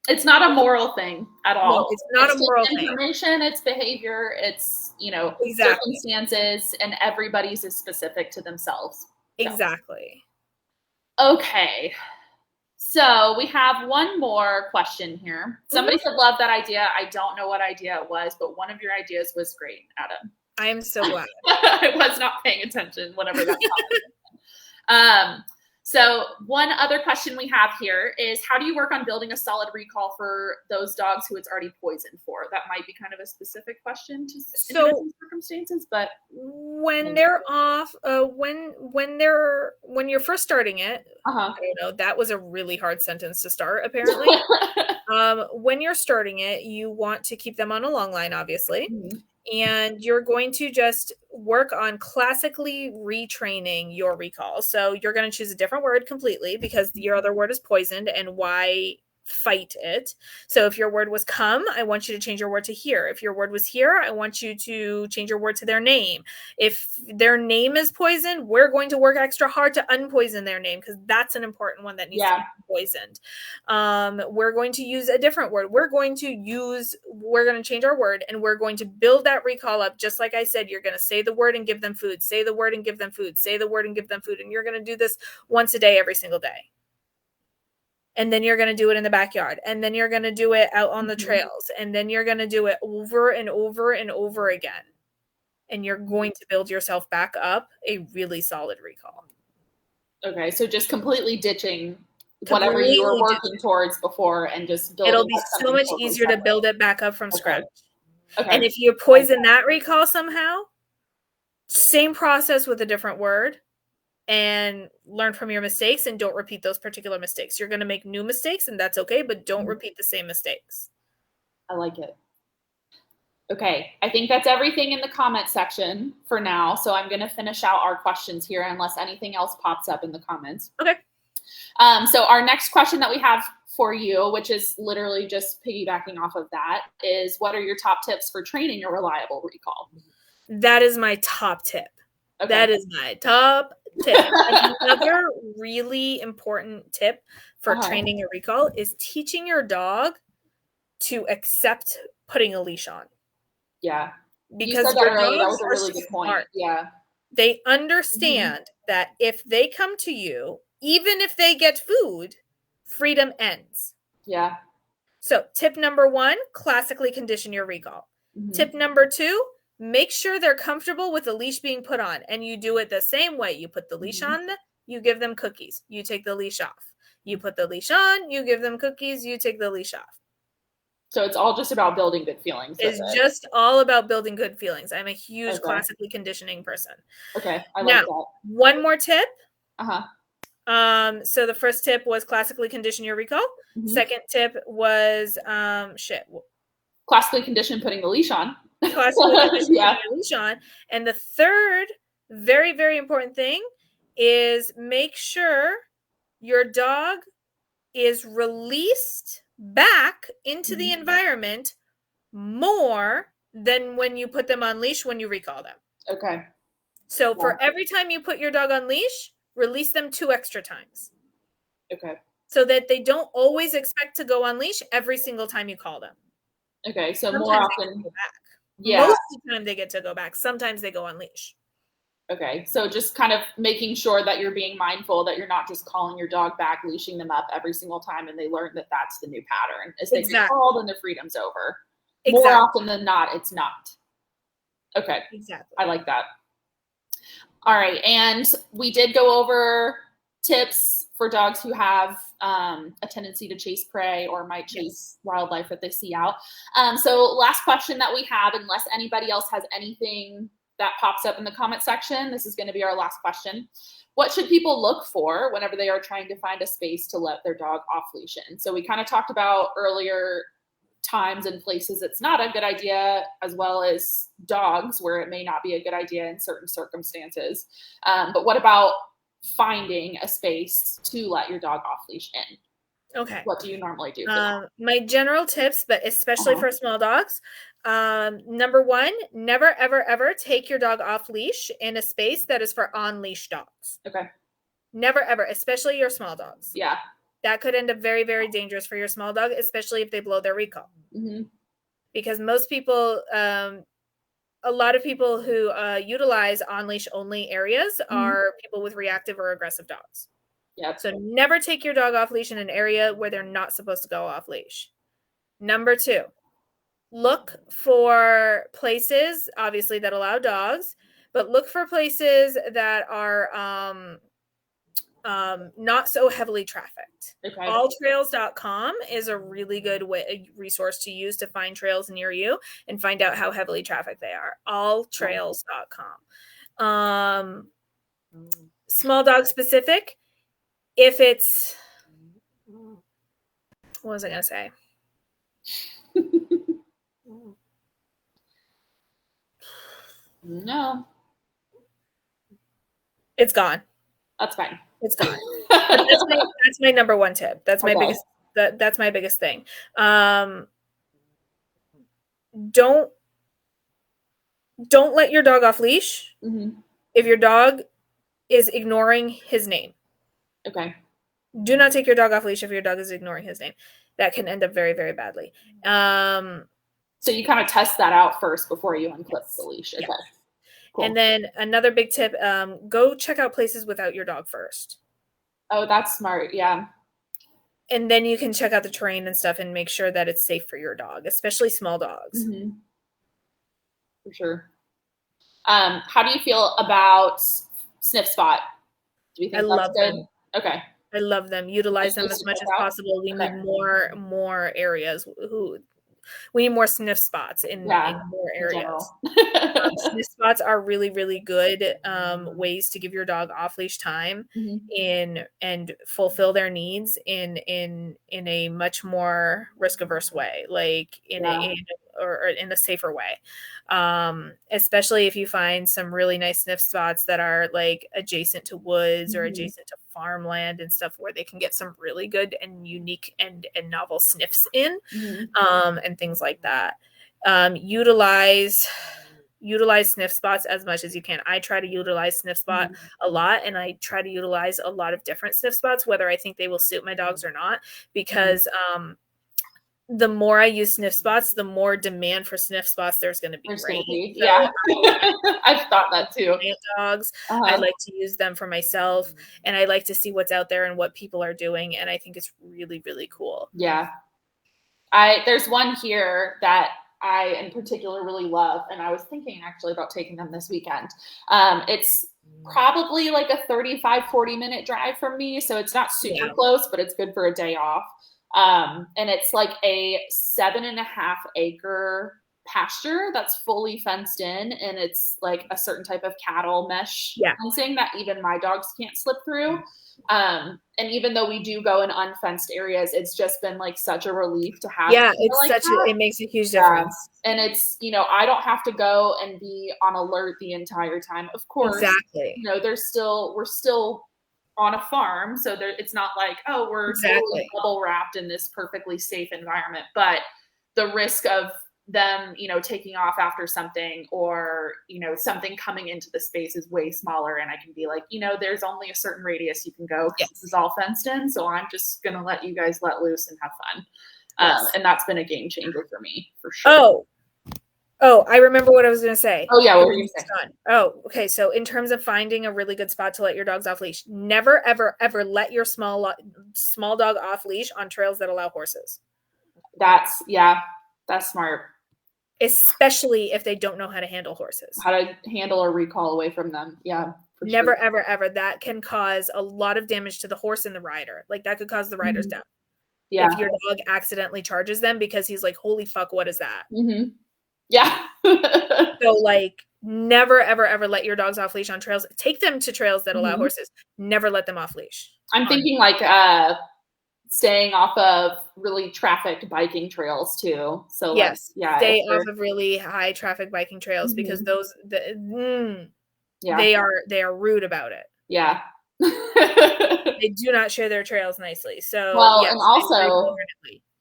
it's not a moral thing at all. No, it's not a moral thing. Information, it's behavior, it's, you know, circumstances, and everybody's is specific to themselves. Exactly. Okay. So we have one more question here. Somebody said, love that idea. I don't know what idea it was, but one of your ideas was great, Adam. I am so glad. I was not paying attention whenever that happened. So one other question we have here is, how do you work on building a solid recall for those dogs who it's already poisoned for? That might be kind of a specific question to circumstances, but when they're off, when you're first starting it, I don't know, that was a really hard sentence to start, apparently. When you're starting it, you want to keep them on a long line, obviously. And you're going to just work on classically retraining your recall. So you're going to choose a different word completely because your other word is poisoned, and why fight it? So if your word was come, I want you to change your word to here. If your word was here, I want you to change your word to their name. If their name is poisoned, we're going to work extra hard to unpoison their name because that's an important one that needs to be poisoned. We're going to use a different word. We're going to change our word and we're going to build that recall up. Just like I said, you're going to say the word and give them food, say the word and give them food, say the word and give them food. And you're going to do this once a day, every single day. And then you're going to do it in the backyard. And then you're going to do it out on the trails. And then you're going to do it over and over and over again. And you're going to build yourself back up a really solid recall. Okay, so just completely ditching whatever you were working towards before and just building. It'll be so much easier to build it back up from scratch. And if you poison that recall somehow, same process with a different word. And learn from your mistakes and don't repeat those particular mistakes. You're going to make new mistakes and that's okay, but don't repeat the same mistakes. I like it. Okay, I think that's everything in the comment section for now. So I'm going to finish out our questions here unless anything else pops up in the comments. Okay. So our next question that we have for you, which is literally just piggybacking off of that, is what are your top tips for training a reliable recall? That is my top tip. Okay. That is my top tip. Another really important tip for training a recall is teaching your dog to accept putting a leash on. Yeah. Because your dogs that was a really good point. Smart. Yeah. They understand that if they come to you, even if they get food, freedom ends. Yeah. So tip number 1, classically condition your recall. Tip number 2, make sure they're comfortable with the leash being put on. And you do it the same way. You put the leash on, you give them cookies. You take the leash off. You put the leash on, you give them cookies, you take the leash off. So it's all just about building good feelings. It's just all about building good feelings. I'm a huge classically conditioning person. Okay, I like that. One more tip. So the first tip was classically condition your recall. Second tip was classically condition putting the leash on. Classically condition putting the leash on. And the third very, very important thing is make sure your dog is released back into the environment more than when you put them on leash when you recall them. Okay. So for every time you put your dog on leash, release them 2 extra times. Okay. So that they don't always expect to go on leash every single time you call them. Okay, so sometimes more often. Most of the time they get to go back. Sometimes they go on leash. Okay, so just kind of making sure that you're being mindful that you're not just calling your dog back, leashing them up every single time, and they learn that that's the new pattern. As they get called and their freedom's over. More often than not, it's not. Okay, exactly. I like that. All right, and we did go over tips for dogs who have a tendency to chase prey or might chase wildlife that they see out. So last question that we have, unless anybody else has anything that pops up in the comment section, this is going to be our last question. What should people look for whenever they are trying to find a space to let their dog off leash in? So we kind of talked about earlier times and places it's not a good idea, as well as dogs where it may not be a good idea in certain circumstances. But what about finding a space to let your dog off leash in? Okay. What do you normally do? My general tips, but especially for small dogs. Number one, never, ever, ever take your dog off leash in a space that is for on leash dogs. Okay. Never, ever, especially your small dogs. Yeah. That could end up very, very dangerous for your small dog, especially if they blow their recall. Mm-hmm. Because most people, a lot of people who utilize on-leash only areas are people with reactive or aggressive dogs. Yep. So never take your dog off leash in an area where they're not supposed to go off leash. Number two, look for places, obviously, that allow dogs, but look for places that are not so heavily trafficked. Okay. Alltrails.com is a really good resource to use to find trails near you and find out how heavily trafficked they are. Alltrails.com. Small dog specific. If it's, what was I going to say? No. It's gone. That's fine. It's gone. That's my number one tip. That's my biggest. That's my biggest thing. Don't let your dog off leash if your dog is ignoring his name. Okay. Do not take your dog off leash if your dog is ignoring his name. That can end up very, very badly. So you kind of test that out first before you unclip the leash. Okay. Cool. And then another big tip, go check out places without your dog first. Oh, that's smart. Yeah. And then you can check out the terrain and stuff and make sure that it's safe for your dog, especially small dogs. Mm-hmm. For sure. How do you feel about Sniff Spot? Do you think that's good? Them. Okay. I love them. Utilize them as much as possible. We need more areas. We need more sniff spots in more areas. Sniff spots are really, really good ways to give your dog off-leash time and fulfill their needs in a much more risk-averse way, like in a safer way. Especially if you find some really nice sniff spots that are like adjacent to woods or adjacent to farmland and stuff where they can get some really good and unique and novel sniffs in, and things like that. Utilize sniff spots as much as you can. I try to utilize sniff spot a lot, and I try to utilize a lot of different sniff spots, whether I think they will suit my dogs or not, because the more I use sniff spots, the more demand for sniff spots there's going to be. Yeah. I've thought that too. Dogs. I like to use them for myself, and I like to see what's out there and what people are doing, and I think it's really, really cool. Yeah. There's one here that I in particular really love, and I was thinking actually about taking them this weekend. It's probably like a 35-40 minute drive from me, so it's not super close, but it's good for a day off. And it's like a 7.5 acre pasture that's fully fenced in, and it's like a certain type of cattle mesh fencing that even my dogs can't slip through. And even though we do go in unfenced areas, it's just been like such a relief to have. It makes a huge difference. And it's, I don't have to go and be on alert the entire time. Of course, we're still on a farm, so it's not like, we're totally bubble wrapped in this perfectly safe environment, but the risk of them, taking off after something or, something coming into the space is way smaller. And I can be like, there's only a certain radius you can go. This is all fenced in. So I'm just going to let you guys let loose and have fun. And that's been a game changer for me, for sure. Oh, I remember what I was going to say. Oh yeah, what were you going to say? Oh, okay. So in terms of finding a really good spot to let your dogs off leash, never, ever, ever let your small dog off leash on trails that allow horses. That's smart. Especially if they don't know how to handle horses. How to handle or recall away from them. Yeah. Never, ever, ever. That can cause a lot of damage to the horse and the rider. Like that could cause the rider's death. Yeah. If your dog accidentally charges them because he's like, holy fuck, what is that? Mm-hmm. Yeah. So like never, ever, ever let your dogs off leash on trails. Take them to trails that allow horses. Never let them off leash. I'm thinking like staying off of really trafficked biking trails too. So yes, stay off of really high traffic biking trails because those they are rude about it. Yeah. They do not share their trails nicely. So well, and also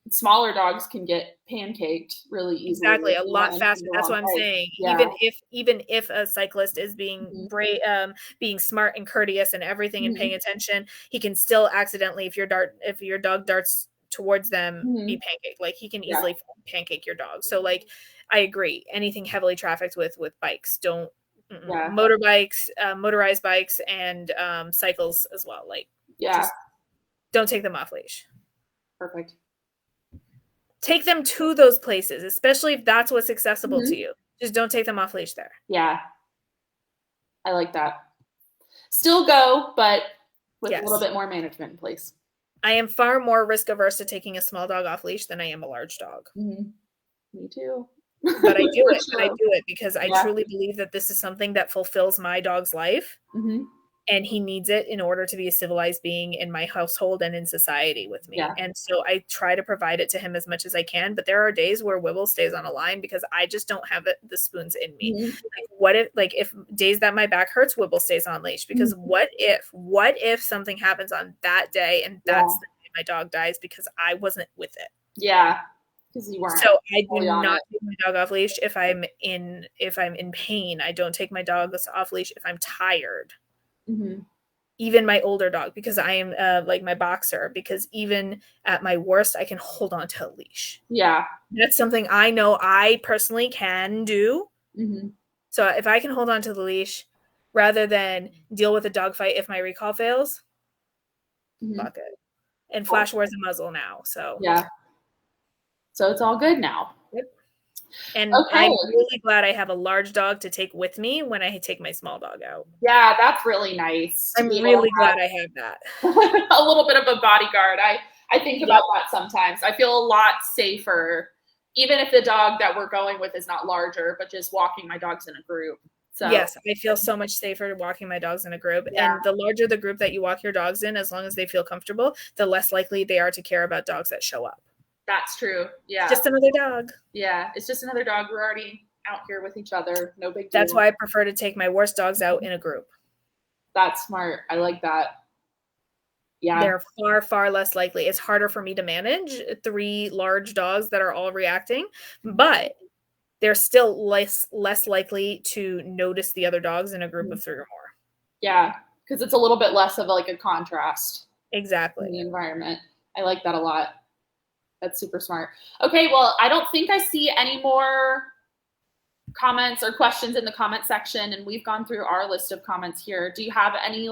smaller dogs can get pancaked really easily. Exactly, a lot faster. That's what I'm saying. Yeah. Even if a cyclist is being being smart and courteous and everything and paying attention, he can still accidentally, if your dog darts towards them, be pancaked. Like he can easily pancake your dog. So like I agree. Anything heavily trafficked with bikes, don't motorbikes, motorized bikes, and cycles as well. Like just don't take them off leash. Perfect. Take them to those places, especially if that's what's accessible to you. Just don't take them off leash there. Yeah. I like that. Still go, but with a little bit more management in place. I am far more risk averse to taking a small dog off leash than I am a large dog. Me too. But I do it. I do it because I truly believe that this is something that fulfills my dog's life. And he needs it in order to be a civilized being in my household and in society with me. And so I try to provide it to him as much as I can. But there are days where Wibble stays on a line because I just don't have the spoons in me. Like if days that my back hurts, Wibble stays on leash because what if something happens on that day and that's the day my dog dies because I wasn't with it? Yeah. Because you weren't. So I do not take my dog off leash if I'm in pain. I don't take my dog off leash if I'm tired. Even my older dog, because I am like my boxer, because even at my worst, I can hold on to a leash. Yeah. That's something I know I personally can do. So if I can hold on to the leash rather than deal with a dog fight if my recall fails, fuck it. And Flash wears a muzzle now. So yeah. So it's all good now. Yep. And I'm really glad I have a large dog to take with me when I take my small dog out. Yeah, that's really nice. I'm really glad I have that. A little bit of a bodyguard. I think about that sometimes. I feel a lot safer, even if the dog that we're going with is not larger, but just walking my dogs in a group. So yes, I feel so much safer walking my dogs in a group. And the larger the group that you walk your dogs in, as long as they feel comfortable, the less likely they are to care about dogs that show up. That's true. Yeah. Just another dog. Yeah. It's just another dog. We're already out here with each other. No big deal. That's why I prefer to take my worst dogs out in a group. That's smart. I like that. Yeah. They're far, far less likely. It's harder for me to manage 3 large dogs that are all reacting, but they're still less likely to notice the other dogs in a group of 3 or more. Yeah. Because it's a little bit less of like a contrast. Exactly. In the environment. I like that a lot. That's super smart. Okay, well, I don't think I see any more comments or questions in the comment section, and we've gone through our list of comments here. Do you have any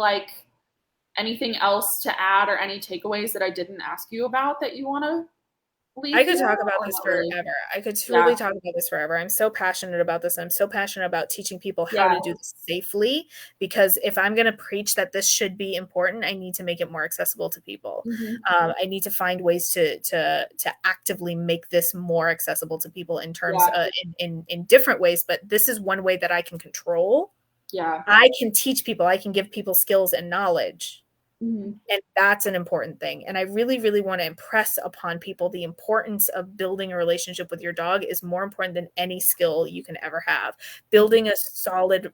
anything else to add or any takeaways that I didn't ask you about that you want to leave? I could talk about this forever. Really? I could truly talk about this forever. I'm so passionate about this. I'm so passionate about teaching people how to do this safely, because if I'm going to preach that this should be important, I need to make it more accessible to people. I need to find ways to actively make this more accessible to people in terms in different ways. But this is one way that I can control. Yeah, I can teach people. I can give people skills and knowledge. And that's an important thing. And I really, really want to impress upon people the importance of building a relationship with your dog is more important than any skill you can ever have. Building a solid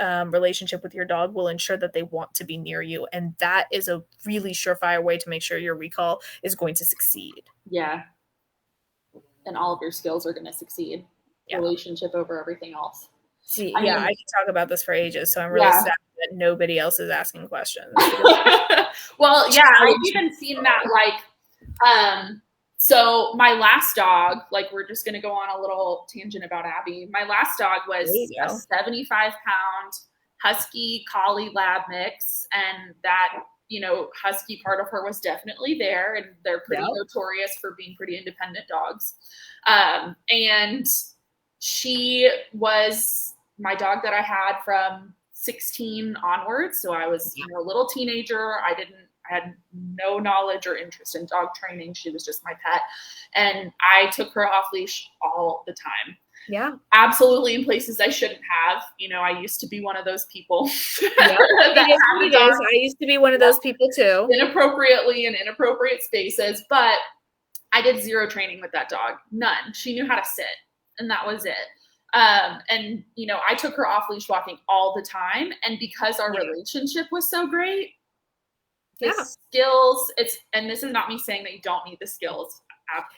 relationship with your dog will ensure that they want to be near you. And that is a really surefire way to make sure your recall is going to succeed. Yeah. And all of your skills are going to succeed. Yeah. Relationship over everything else. See, I can talk about this for ages. So I'm really sad that nobody else is asking questions. Well, yeah, I've even seen that So my last dog, like we're just going to go on a little tangent about Abby. My last dog was a 75-pound husky collie lab mix, and that, you know, husky part of her was definitely there, and they're pretty notorious for being pretty independent dogs. And she was my dog that I had from 16 onwards. So I was, you know, a little teenager. I had no knowledge or interest in dog training. She was just my pet. And I took her off leash all the time. Yeah. Absolutely in places I shouldn't have. You know, I used to be one of those people. I used to be one of those people too. Inappropriately in inappropriate spaces. But I did zero training with that dog. None. She knew how to sit, and that was it. And, you know, I took her off leash walking all the time. And because our relationship was so great, the skills, and this is not me saying that you don't need the skills.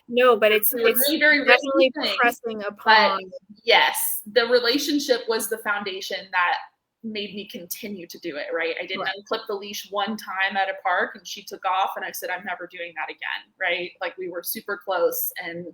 No, but it's very definitely pressing upon. But yes, the relationship was the foundation that made me continue to do it, right? I didn't unclip the leash one time at a park and she took off and I said, I'm never doing that again, right? Like we were super close and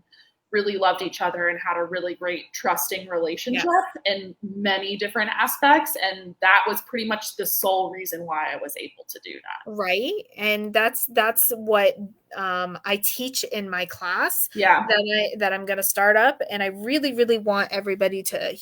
really loved each other and had a really great trusting relationship in many different aspects. And that was pretty much the sole reason why I was able to do that. Right. And that's what I teach in my class that I'm going to start up. And I really, really want everybody to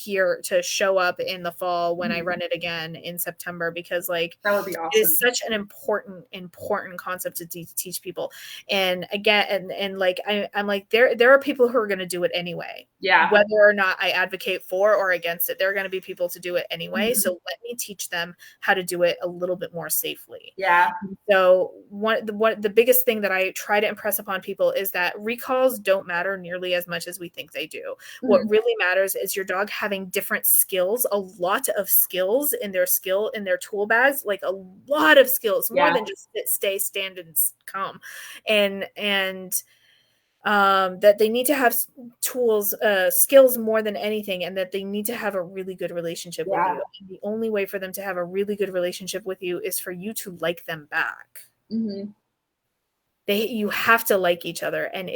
show up in the fall when I run it again in September, because like, that would be awesome. It is such an important concept to teach people. And again, and like, I'm like, there are people who are going to do it anyway. Yeah. Whether or not I advocate for or against it, there are going to be people to do it anyway. So let me teach them how to do it a little bit more safely. Yeah. So the biggest thing that I try to impress upon people is that recalls don't matter nearly as much as we think they do. What really matters is your dog having different skills, a lot of skills in their tool bags, like a lot of skills, more than just sit, stay, stand, and come. And that they need to have tools, skills more than anything, and that they need to have a really good relationship with you. And the only way for them to have a really good relationship with you is for you to like them back. You have to like each other, and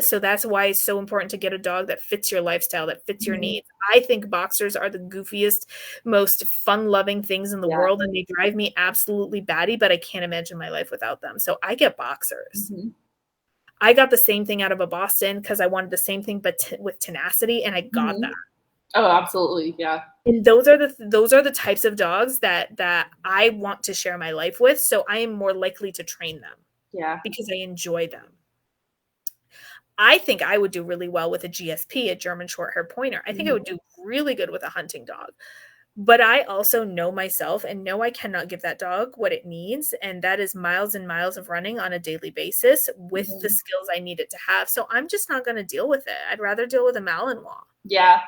so that's why it's so important to get a dog that fits your lifestyle, that fits your needs. I think boxers are the goofiest, most fun-loving things in the world, and they drive me absolutely batty, but I can't imagine my life without them. So I get boxers. I got the same thing out of a Boston because I wanted the same thing, but with tenacity, and I got that. Oh, absolutely, yeah. And those are the types of dogs that I want to share my life with. So I am more likely to train them. Yeah, because I enjoy them. I think I would do really well with a GSP, a German Shorthair Pointer. I think I would do really good with a hunting dog. But I also know myself and know I cannot give that dog what it needs. And that is miles and miles of running on a daily basis with the skills I need it to have. So I'm just not going to deal with it. I'd rather deal with a Malinois. Yeah.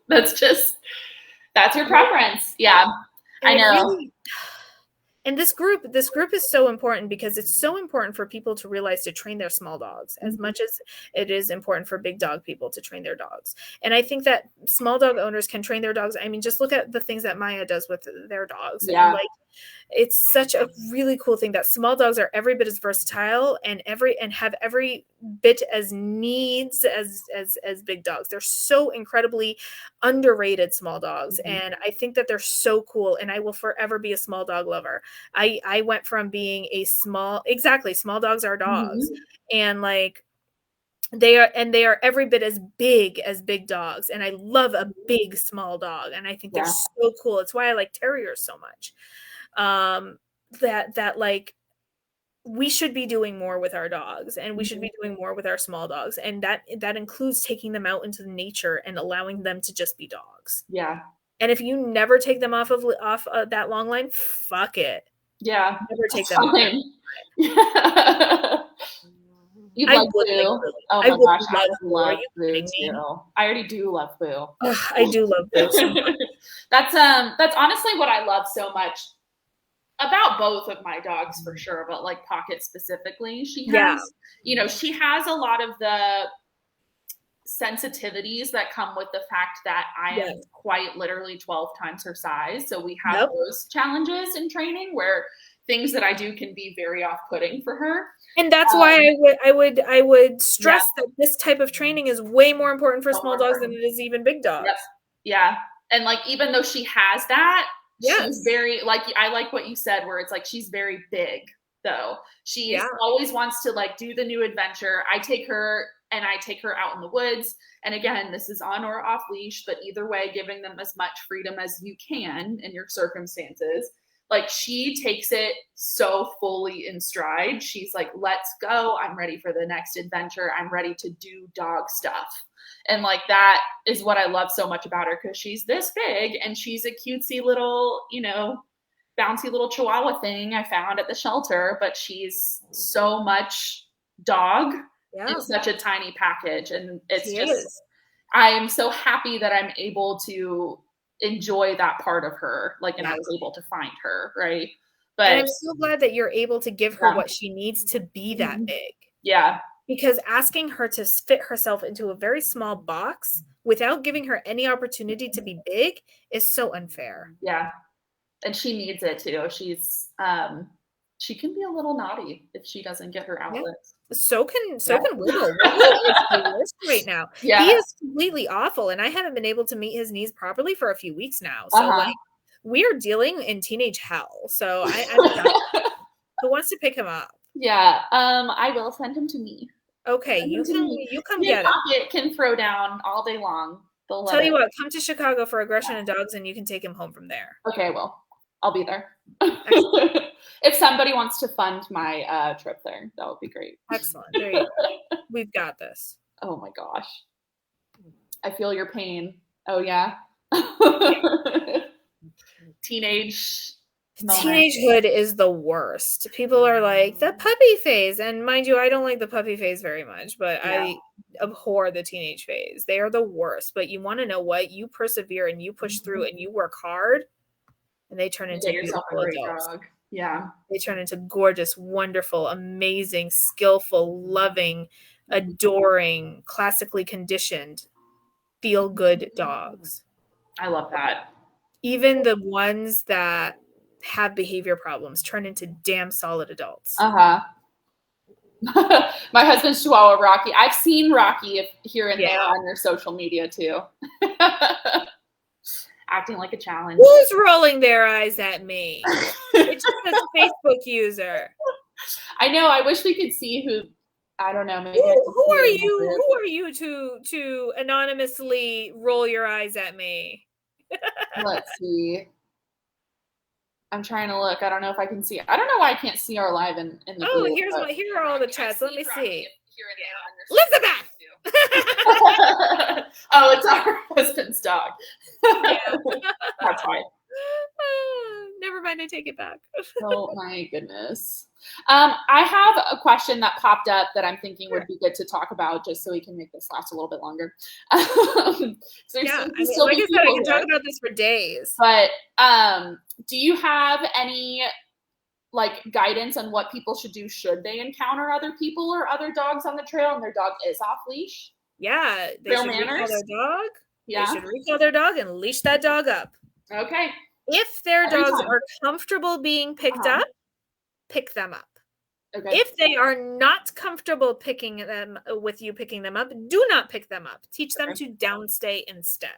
That's your preference. Yeah. And I know. And this group is so important because it's so important for people to realize to train their small dogs as much as it is important for big dog people to train their dogs. And I think that small dog owners can train their dogs. I mean, just look at the things that Maya does with their dogs. Yeah. And like, it's such a really cool thing that small dogs are every bit as versatile and have every bit as needs as big dogs. They're so incredibly underrated, small dogs. And I think that they're so cool, and I will forever be a small dog lover. I went from being small dogs are dogs. And like, they are every bit as big dogs. And I love a big small dog. And I think they're so cool. It's why I like terriers so much. That like, we should be doing more with our dogs, and we should be doing more with our small dogs. And that includes taking them out into nature and allowing them to just be dogs. Yeah. And if you never take them off that long line, fuck it. Yeah. Never take them off. You love Boo. Oh my gosh, I love Boo too. I already do love Boo. I do love Boo so much. That's honestly what I love so much about both of my dogs for sure, but like Pocket specifically. She has, she has a lot of the sensitivities that come with the fact that I am quite literally 12 times her size. So we have those challenges in training where things that I do can be very off-putting for her. And that's why I would stress that this type of training is way more important for small dogs than it is even big dogs. Yep. Yeah. And like, even though she has that, Yes. she's very, like, I like what you said, where it's like, she's very big though. She always wants to like do the new adventure. I take her out in the woods. And again, this is on or off leash, but either way, giving them as much freedom as you can in your circumstances. Like, she takes it so fully in stride. She's like, let's go. I'm ready for the next adventure. I'm ready to do dog stuff. And like, that is what I love so much about her, because she's this big and she's a cutesy little, you know, bouncy little Chihuahua thing I found at the shelter, but she's so much dog in such a tiny package. And it's I am so happy that I'm able to enjoy that part of her, like, and I was able to find her, right? But and I'm so glad that you're able to give her what she needs to be that big. Yeah. Because asking her to fit herself into a very small box without giving her any opportunity to be big is so unfair. Yeah. And she needs it too. She's she can be a little naughty if she doesn't get her outlets. So can Willow. Willow is the worst right now. Yeah. He is completely awful, and I haven't been able to meet his needs properly for a few weeks now. So like, we're dealing in teenage hell. So who wants to pick him up? Yeah, I will send him to me. Okay, you come get him. Pocket can throw down all day long. Tell you what, come to Chicago for Aggression and Dogs, and you can take him home from there. Okay, well, I'll be there. If somebody wants to fund my trip there, that would be great. Excellent. There you go. We've got this. Oh my gosh. I feel your pain. Oh yeah. Teenagehood is the worst. People are like, the puppy phase. And mind you, I don't like the puppy phase very much, but I abhor the teenage phase. They are the worst. But you want to know what? You persevere and you push through and you work hard, and they turn into beautiful adults. Dog. Yeah. They turn into gorgeous, wonderful, amazing, skillful, loving, adoring, classically conditioned, feel-good dogs. I love that. Even the ones that have behavior problems turn into damn solid adults. My husband's Chihuahua, Rocky. I've seen Rocky here and there on your social media too. Acting like a challenge. Who's rolling their eyes at me? It's just a Facebook user. I know. I wish we could see who. I don't know. Maybe who are you? Who are you to anonymously roll your eyes at me? Let's see. I'm trying to look. I don't know if I can see. I don't know why I can't see our live in the. Oh, here are all the chats. Let me see. Elizabeth. Oh, it's our husband's dog. That's fine. Never mind, I take it back. Oh my goodness. I have a question that popped up that I'm thinking would be good to talk about, just so we can make this last a little bit longer. Like I said, I can talk about this for days. But do you have any like guidance on what people should do should they encounter other people or other dogs on the trail and their dog is off leash? Yeah, they should recall their dog. Yeah, they should recall their dog and leash that dog up. Okay. If their dogs are comfortable being picked up, pick them up. Okay. If they are not comfortable picking them up, do not pick them up. Teach them to downstay instead.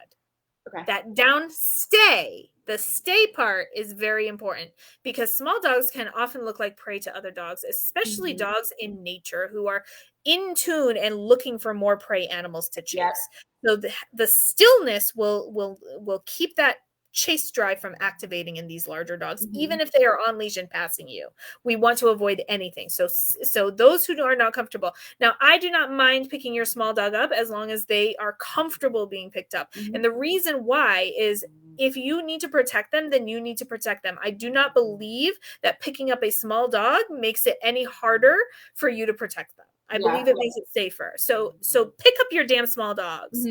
Okay. That downstay, the stay part is very important, because small dogs can often look like prey to other dogs, especially dogs in nature who are in tune and looking for more prey animals to chase. Yes. So the stillness will keep that chase drive from activating in these larger dogs, even if they are on leash and passing you. We want to avoid anything. So those who are not comfortable. Now, I do not mind picking your small dog up as long as they are comfortable being picked up. And the reason why is, if you need to protect them, then you need to protect them. I do not believe that picking up a small dog makes it any harder for you to protect them. I believe it makes it safer. So pick up your damn small dogs.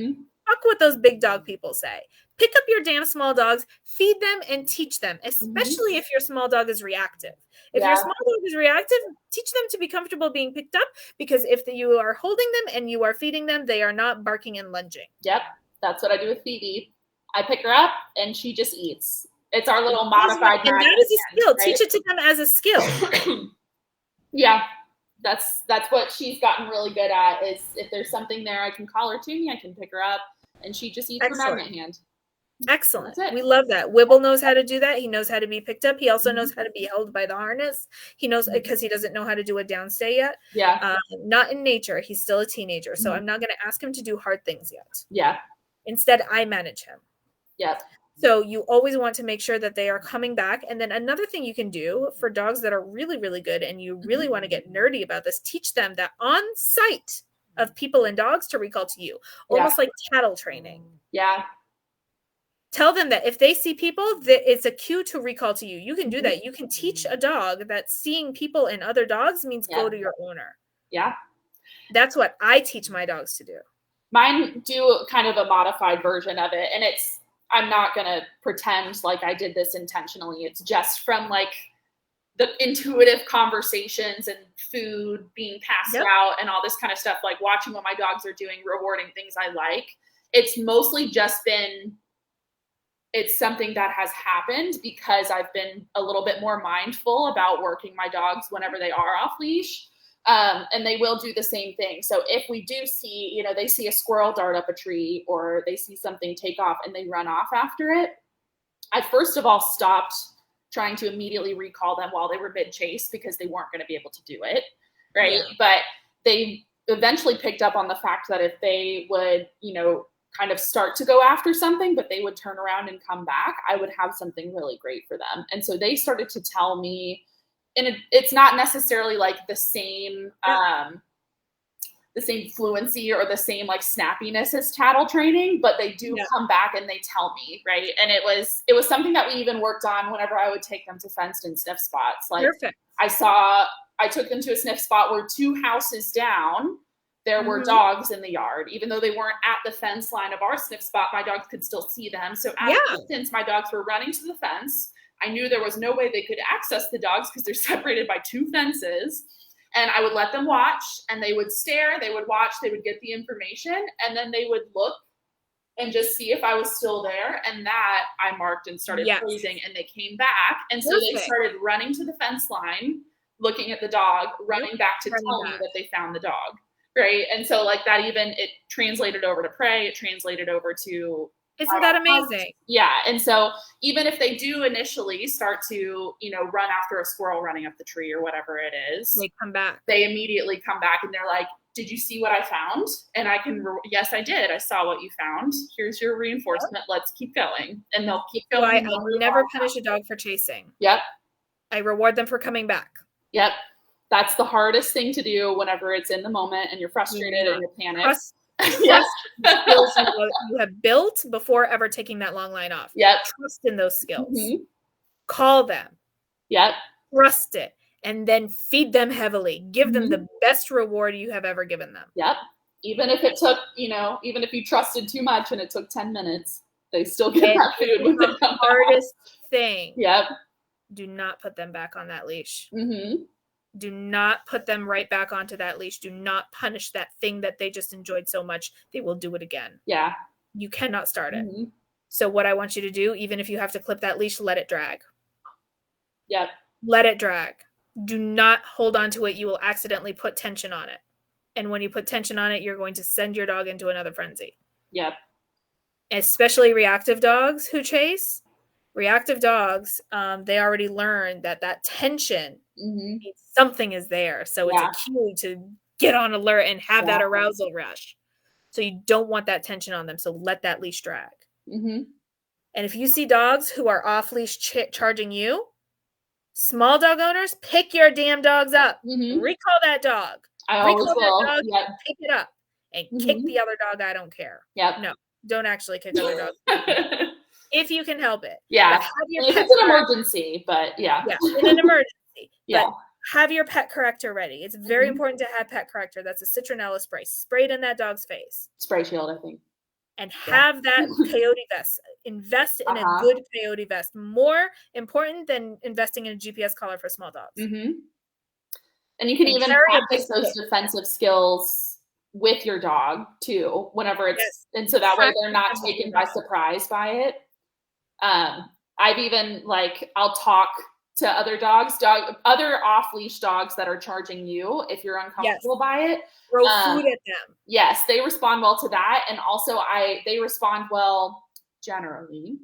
Fuck what those big dog people say. Pick up your damn small dogs, feed them, and teach them, especially if your small dog is reactive. If your small dog is reactive, teach them to be comfortable being picked up, because if you are holding them and you are feeding them, they are not barking and lunging. Yep, that's what I do with Phoebe. I pick her up, and she just eats. It's our little modified. And that is a skill. Right? Teach it to them as a skill. Yeah. That's what she's gotten really good at, is if there's something there, I can call her to me, I can pick her up, and she just eats her magnet hand. Excellent. We love that. Wibble knows how to do that. He knows how to be picked up. He also knows how to be held by the harness. He knows, because he doesn't know how to do a downstay yet. Yeah. Not in nature. He's still a teenager. So I'm not going to ask him to do hard things yet. Yeah. Instead, I manage him. Yeah. So you always want to make sure that they are coming back. And then another thing you can do for dogs that are really, really good, and you really want to get nerdy about this, teach them that on sight of people and dogs to recall to you, almost like cattle training. Yeah. Tell them that if they see people, that it's a cue to recall to you. You can do that. You can teach a dog that seeing people and other dogs means go to your owner. Yeah. That's what I teach my dogs to do. Mine do kind of a modified version of it. And I'm not going to pretend like I did this intentionally. It's just from like the intuitive conversations and food being passed out and all this kind of stuff, like watching what my dogs are doing, rewarding things I like. It's mostly just been, it's something that has happened because I've been a little bit more mindful about working my dogs whenever they are off leash. And they will do the same thing. So if we do see, they see a squirrel dart up a tree, or they see something take off and they run off after it, I first of all stopped trying to immediately recall them while they were mid-chase, because they weren't going to be able to do it, right? Yeah. But they eventually picked up on the fact that if they would, kind of start to go after something, but they would turn around and come back, I would have something really great for them. And so they started to tell me, and it's not necessarily like the same fluency or the same like snappiness as tattle training, but they do come back and they tell me, right? And it was something that we even worked on whenever I would take them to fenced and sniff spots. Like I took them to a sniff spot where 2 houses down, there were dogs in the yard. Even though they weren't at the fence line of our sniff spot, my dogs could still see them. So at a distance, my dogs were running to the fence. I knew there was no way they could access the dogs because they're separated by 2 fences. And I would let them watch, and they would stare, they would watch, they would get the information, and then they would look and just see if I was still there. And that I marked and started freezing, and they came back. And so they started running to the fence line, looking at the dog, running back to tell me that they found the dog. Right. And so like that, even it translated over to prey, it translated over to. Isn't that amazing? Yeah. And so even if they do initially start to, run after a squirrel running up the tree or whatever it is, they come back. They immediately come back and they're like, did you see what I found? And I can, yes, I did. I saw what you found. Here's your reinforcement. Let's keep going. And they'll keep going. So I never punish a dog for chasing. Yep. I reward them for coming back. Yep. That's the hardest thing to do whenever it's in the moment and you're frustrated and you're panicked. Yes. Skills you have built before ever taking that long line off. Yep. Trust in those skills. Mm-hmm. Call them. Yep. Trust it. And then feed them heavily. Give them the best reward you have ever given them. Yep. Even if it took, even if you trusted too much and it took 10 minutes, they still get that food when they come back. Hardest thing. Yep. Do not put them back on that leash. Mm-hmm. Do not put them right back onto that leash. Do not punish that thing that they just enjoyed so much. They will do it again. Yeah. You cannot start it. Mm-hmm. So what I want you to do, even if you have to clip that leash, let it drag. Yep. Let it drag. Do not hold on to it. You will accidentally put tension on it. And when you put tension on it, you're going to send your dog into another frenzy. Yep. Especially reactive dogs who chase. Reactive dogs, they already learned that tension means something is there. So it's a cue to get on alert and have that arousal rush. So you don't want that tension on them. So let that leash drag. Mm-hmm. And if you see dogs who are off leash charging you, small dog owners, pick your damn dogs up. Mm-hmm. Recall that dog. I always will. That dog, pick it up and kick the other dog. I don't care. Yep. No, don't actually kick other dogs. If you can help it. Yeah. If it's an emergency, but yeah. Yeah, in an emergency. Yeah. But have your pet corrector ready. It's very important to have pet corrector. That's a citronella spray. Spray it in that dog's face. Spray shield, I think. And have that peyote vest. Invest in a good peyote vest. More important than investing in a GPS collar for small dogs. Mm-hmm. And you can even practice those defensive skills with your dog too, whenever it's, and so that way they're not taken by surprise by it. I've even like, I'll talk to other other off-leash dogs that are charging you if you're uncomfortable by it. Throw food at them. Yes, they respond well to that. And also they respond well generally.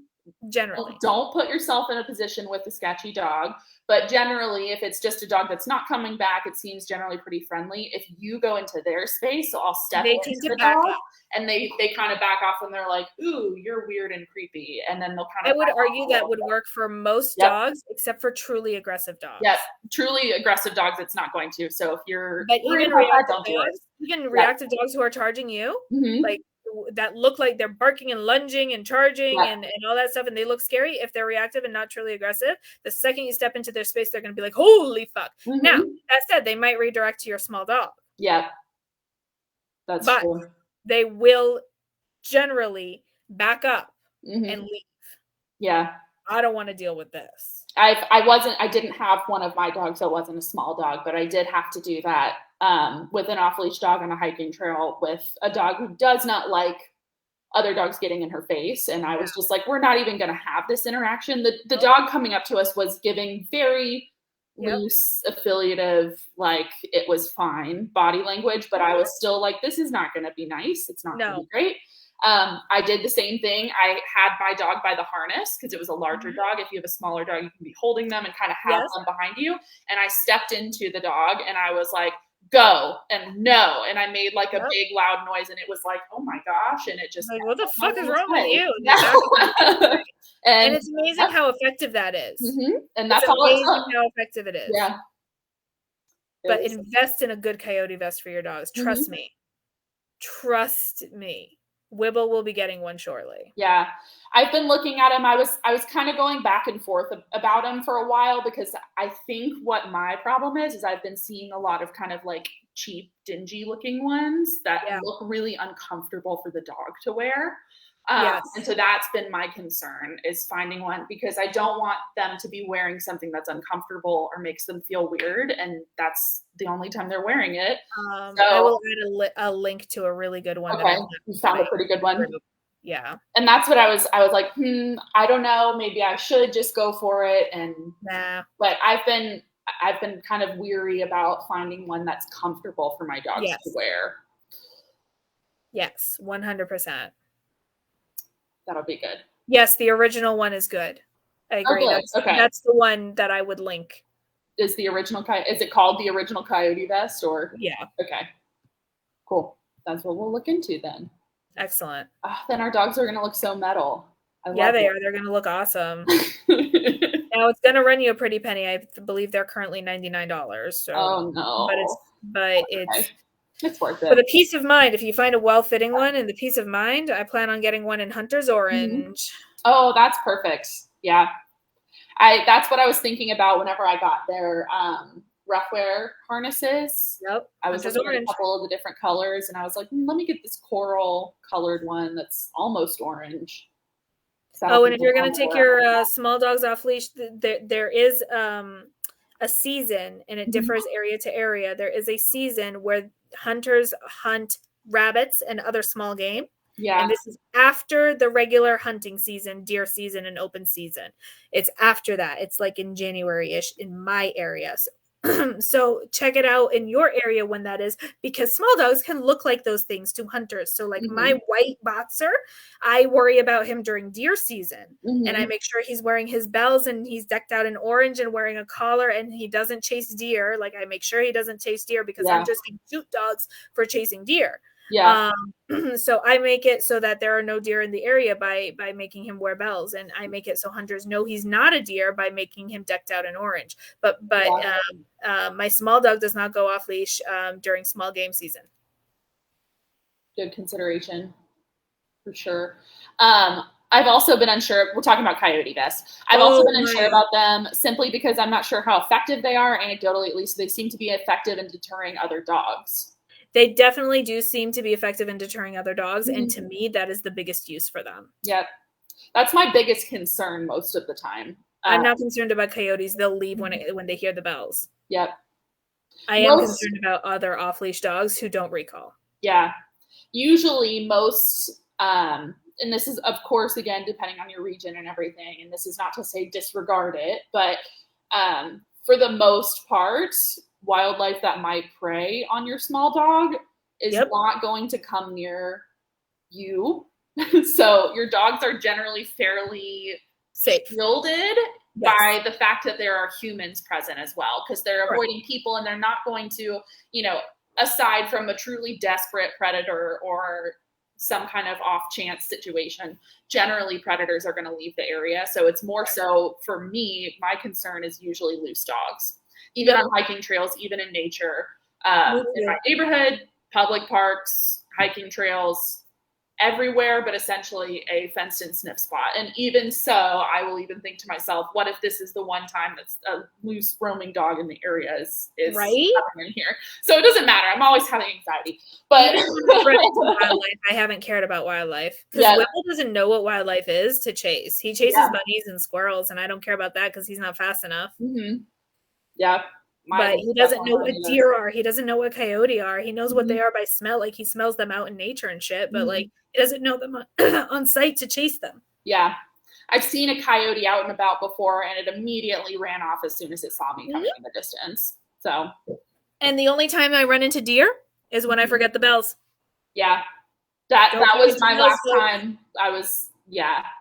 Don't put yourself in a position with a sketchy dog. But generally, if it's just a dog that's not coming back, it seems generally pretty friendly. If you go into their space, so I'll step into the dog, and they kind of back off, and they're like, "Ooh, you're weird and creepy," and then they'll kind of. I would argue that would work for most dogs, except for truly aggressive dogs. Yep, truly aggressive dogs, it's not going to. So if you're, but even reactive dogs who are charging you, like that look like they're barking and lunging and charging and all that stuff, and they look scary. If they're reactive and not truly aggressive, the second you step into their space, they're going to be like, holy fuck. Now, that said, they might redirect to your small dog. Yeah, that's true. They will generally back up and leave. Yeah, I don't want to deal with this. I didn't have one of my dogs that wasn't a small dog, but I did have to do that with an off-leash dog on a hiking trail with a dog who does not like other dogs getting in her face. And I was just like, we're not even going to have this interaction. The dog coming up to us was giving very loose, affiliative, like it was fine body language, but I was still like, this is not going to be nice. It's not going to be great. I did the same thing. I had my dog by the harness because it was a larger dog. If you have a smaller dog, you can be holding them and kind of have them behind you. And I stepped into the dog and I was like, go and no. And I made like a big loud noise and it was like, oh my gosh. And it just like, what the fuck is wrong with you? And it's amazing how effective that is. And that's all it took. How effective it is. Yeah. But invest in a good coyote vest for your dogs. Trust me. Trust me. Wibble will be getting one shortly. Yeah. I've been looking at him. I was kind of going back and forth about him for a while because I think what my problem is I've been seeing a lot of kind of like cheap, dingy looking ones that look really uncomfortable for the dog to wear. And so that's been my concern is finding one because I don't want them to be wearing something that's uncomfortable or makes them feel weird. And that's the only time they're wearing it. So, I will add a link to a really good one. Okay. You found a pretty good one. Yeah. And that's what I was like, I don't know. Maybe I should just go for it. And but I've been kind of weary about finding one that's comfortable for my dogs to wear. Yes. 100%. That'll be good. Yes, the original one is good. I agree. That's the one that I would link. Is the original is it called the original coyote vest or? Yeah. Okay. Cool. That's what we'll look into then. Excellent. Then our dogs are going to look so metal. Yeah, they are. They're going to look awesome. Now it's going to run you a pretty penny. I believe they're currently $99. So, oh no. But it's worth it. For the peace of mind, if you find a well-fitting one and the peace of mind, I plan on getting one in Hunter's Orange. Oh, that's perfect. Yeah. That's what I was thinking about whenever I got their rough wear harnesses. Yep. I was looking at a couple of the different colors and I was like, let me get this coral colored one that's almost orange. Oh, and if you're going to take your small dogs off leash, there is a season, and it differs area to area. There is a season where hunters hunt rabbits and other small game. Yeah. And this is after the regular hunting season, deer season, and open season. It's after that. It's like in January-ish in my area. So check it out in your area when that is, because small dogs can look like those things to hunters. So like my white boxer, I worry about him during deer season, and I make sure he's wearing his bells and he's decked out in orange and wearing a collar, and he doesn't chase deer. Like I make sure he doesn't chase deer because hunters can shoot dogs for chasing deer. Yeah. So I make it so that there are no deer in the area by making him wear bells, and I make it so hunters know he's not a deer by making him decked out in orange. But my small dog does not go off leash during small game season. Good consideration, for sure. I've also been unsure. We're talking about coyote vests. I've also been unsure about them simply because I'm not sure how effective they are. Anecdotally, at least, they seem to be effective in deterring other dogs. They definitely do seem to be effective in deterring other dogs. And to me, that is the biggest use for them. Yep. That's my biggest concern most of the time. I'm not concerned about coyotes. They'll leave when they hear the bells. Yep. I am concerned about other off-leash dogs who don't recall. Yeah. Usually most and this is, of course, again, depending on your region and everything, and this is not to say disregard it, but for the most part, wildlife that might prey on your small dog is not going to come near you. So your dogs are generally fairly shielded by the fact that there are humans present as well, because they're avoiding people, and they're not going to, aside from a truly desperate predator or some kind of off chance situation, generally predators are going to leave the area. So it's more so for me, my concern is usually loose dogs, even on hiking trails, even in nature, in my neighborhood, public parks, hiking trails, everywhere, but essentially a fenced in sniff spot. And even so, I will even think to myself, what if this is the one time that's a loose roaming dog in the area is happening in here? So it doesn't matter. I'm always having anxiety. But wildlife, I haven't cared about wildlife, because Whipple doesn't know what wildlife is to chase. He chases bunnies and squirrels, and I don't care about that because he's not fast enough. Yeah. But he doesn't know what deer are. He doesn't know what coyote are. He knows what they are by smell. Like, he smells them out in nature and shit, but like, he doesn't know them on sight to chase them. Yeah. I've seen a coyote out and about before, and it immediately ran off as soon as it saw me coming in the distance. So. And the only time I run into deer is when I forget the bells. Yeah. That was my last time.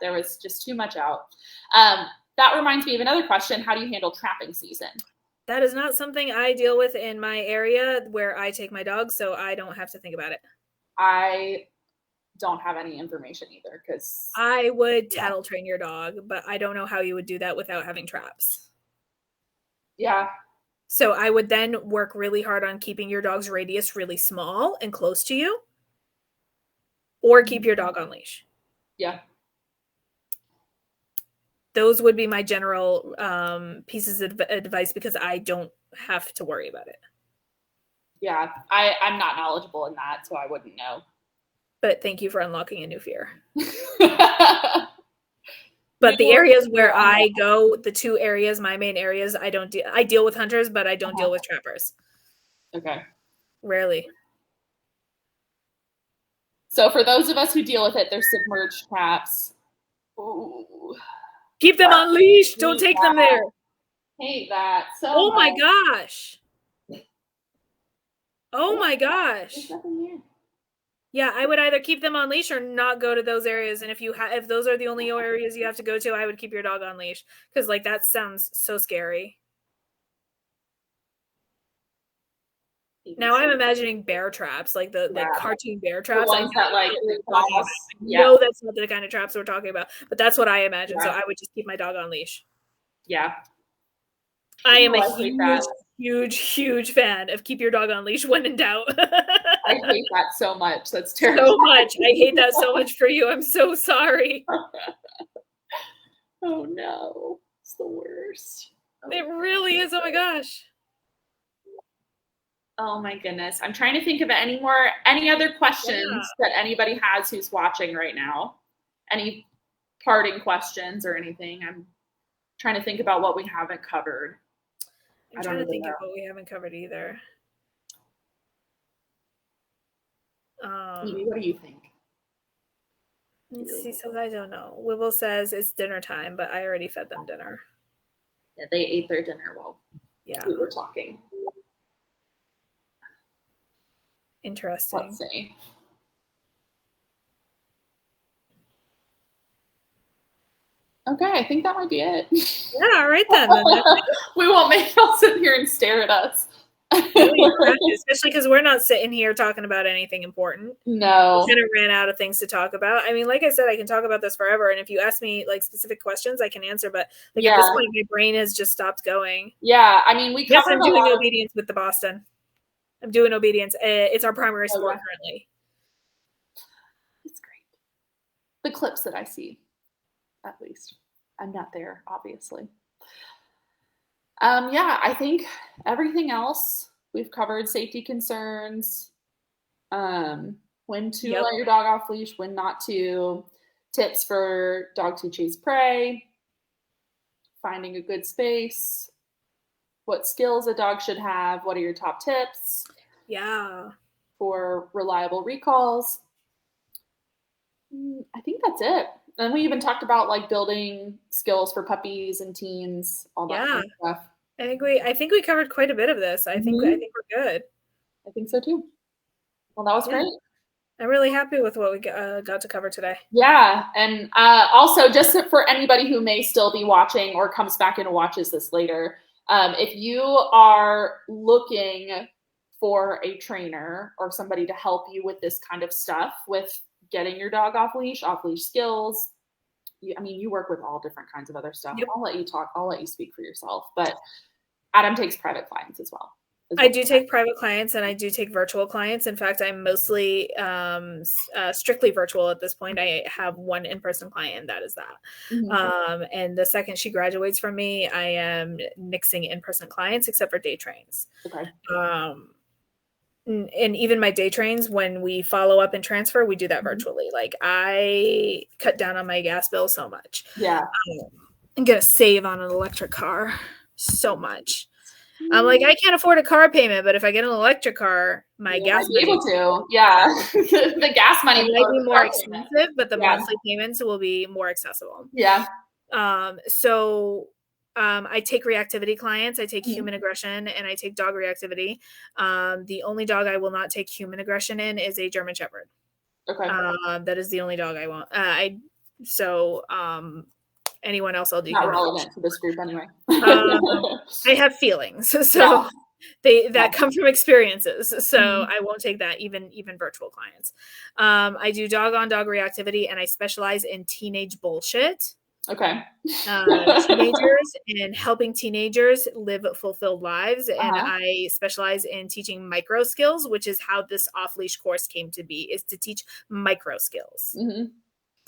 There was just too much out. That reminds me of another question. How do you handle trapping season? That is not something I deal with in my area where I take my dogs, so I don't have to think about it. I don't have any information either, because I would tattle train your dog, but I don't know how you would do that without having traps. Yeah. So I would then work really hard on keeping your dog's radius really small and close to you, or keep your dog on leash. Yeah. Those would be my general pieces of advice, because I don't have to worry about it. Yeah, I'm not knowledgeable in that, so I wouldn't know. But thank you for unlocking a new fear. But the areas where I go, the two areas, my main areas, I deal with hunters, but I don't deal with trappers. Okay. Rarely. So for those of us who deal with it, there's submerged traps. Ooh. Keep them on leash. Don't take them there. Hate that so Oh much. my gosh. Oh my gosh. There's nothing here. Yeah, I would either keep them on leash or not go to those areas. And if those are the only areas you have to go to, I would keep your dog on leash, because like that sounds so scary. Now I'm imagining bear traps, like the cartoon bear traps. The ones that No, that's not the kind of traps we're talking about, but that's what I imagine. So I would just keep my dog on leash. Yeah. I am a huge fan of keep your dog on leash when in doubt. I hate that so much. That's terrible. So much. I hate that so much for you. I'm so sorry. Oh no. It's the worst. It really is. Oh my gosh. Oh my goodness. I'm trying to think of any other questions that anybody has who's watching right now. Any parting questions or anything? I'm trying to think about what we haven't covered. I'm trying to think of what we haven't covered either. What do you think? Let's see, so I don't know. Wibble says it's dinner time, but I already fed them dinner. Yeah, they ate their dinner while we were talking. Interesting. Let's see. Okay, I think that might be it. Yeah, all right then. We won't make y'all sit here and stare at us. Especially because we're not sitting here talking about anything important. No. We kind of ran out of things to talk about. I mean, like I said, I can talk about this forever. And if you ask me like specific questions, I can answer. But like at this point, my brain has just stopped going. Yeah, I mean, I'm doing obedience with the Boston. I'm doing obedience. It's our primary sport currently. It's great. The clips that I see, at least. I'm not there, obviously. I think everything else we've covered. Safety concerns, when to let your dog off leash, when not to, tips for dogs who chase prey, finding a good space, what skills a dog should have, what are your top tips for reliable recalls. I think that's it. And we even talked about like building skills for puppies and teens, all that kind of stuff. I think we covered quite a bit of this. I think we're good. I think so too. Well, that was great. I'm really happy with what we got to cover today. Yeah. And also, just for anybody who may still be watching or comes back and watches this later, if you are looking for a trainer or somebody to help you with this kind of stuff, with getting your dog off leash skills, you work with all different kinds of other stuff. Yep. I'll let you talk. I'll let you speak for yourself. But Adam takes private clients as well. I do take private clients and I do take virtual clients. In fact, I'm mostly strictly virtual at this point. I have one in-person client, and that is that. And the second she graduates from me, I am nixing in-person clients except for day trains. Okay. And even my day trains, when we follow up and transfer, we do that virtually. Like, I cut down on my gas bill so much. Yeah. I'm going to save on an electric car so much. I'm like, I can't afford a car payment, but if I get an electric car, my gas money able to. Yeah. The gas money might be more expensive, but the monthly payments will be more accessible. Yeah. So I take reactivity clients, I take human aggression, and I take dog reactivity. The only dog I will not take human aggression in is a German Shepherd. Okay. That is the only dog I won't. Anyone else I'll do. Not relevant to this group anyway. I have feelings, so that come from experiences. So I won't take that, even virtual clients. I do dog on dog reactivity, and I specialize in teenage bullshit. Okay. Teenagers and helping teenagers live fulfilled lives. And I specialize in teaching micro skills, which is how this off-leash course came to be, is to teach micro skills.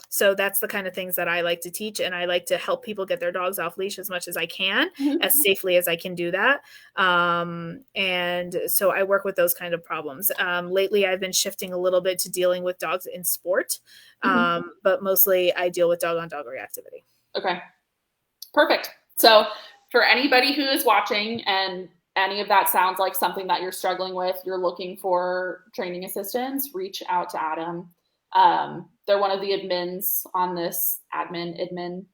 So that's the kind of things that I like to teach, and I like to help people get their dogs off leash as much as I can, as safely as I can do that. And so I work with those kind of problems. Lately, I've been shifting a little bit to dealing with dogs in sport, but mostly I deal with dog-on-dog reactivity. Okay, perfect. So for anybody who is watching and any of that sounds like something that you're struggling with, you're looking for training assistance, reach out to Adam. They're one of the admins on this admins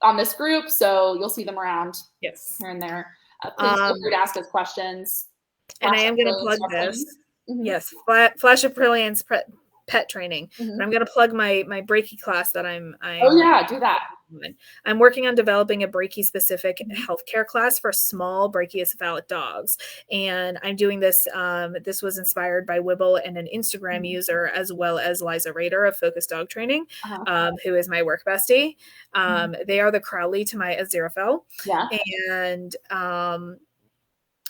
on this group. So you'll see them around here and there. Please feel free to ask us questions. And I am going to plug this. Yes. Flash of Brilliance pet training. And I'm going to plug my Breaky class that I'm do that. I'm working on developing a Breaky specific healthcare class for small brachycephalic dogs. And I'm doing this. This was inspired by Wibble and an Instagram user, as well as Liza Rader of Focus Dog Training, who is my work bestie. They are the Crowley to my Aziraphale. Yeah. And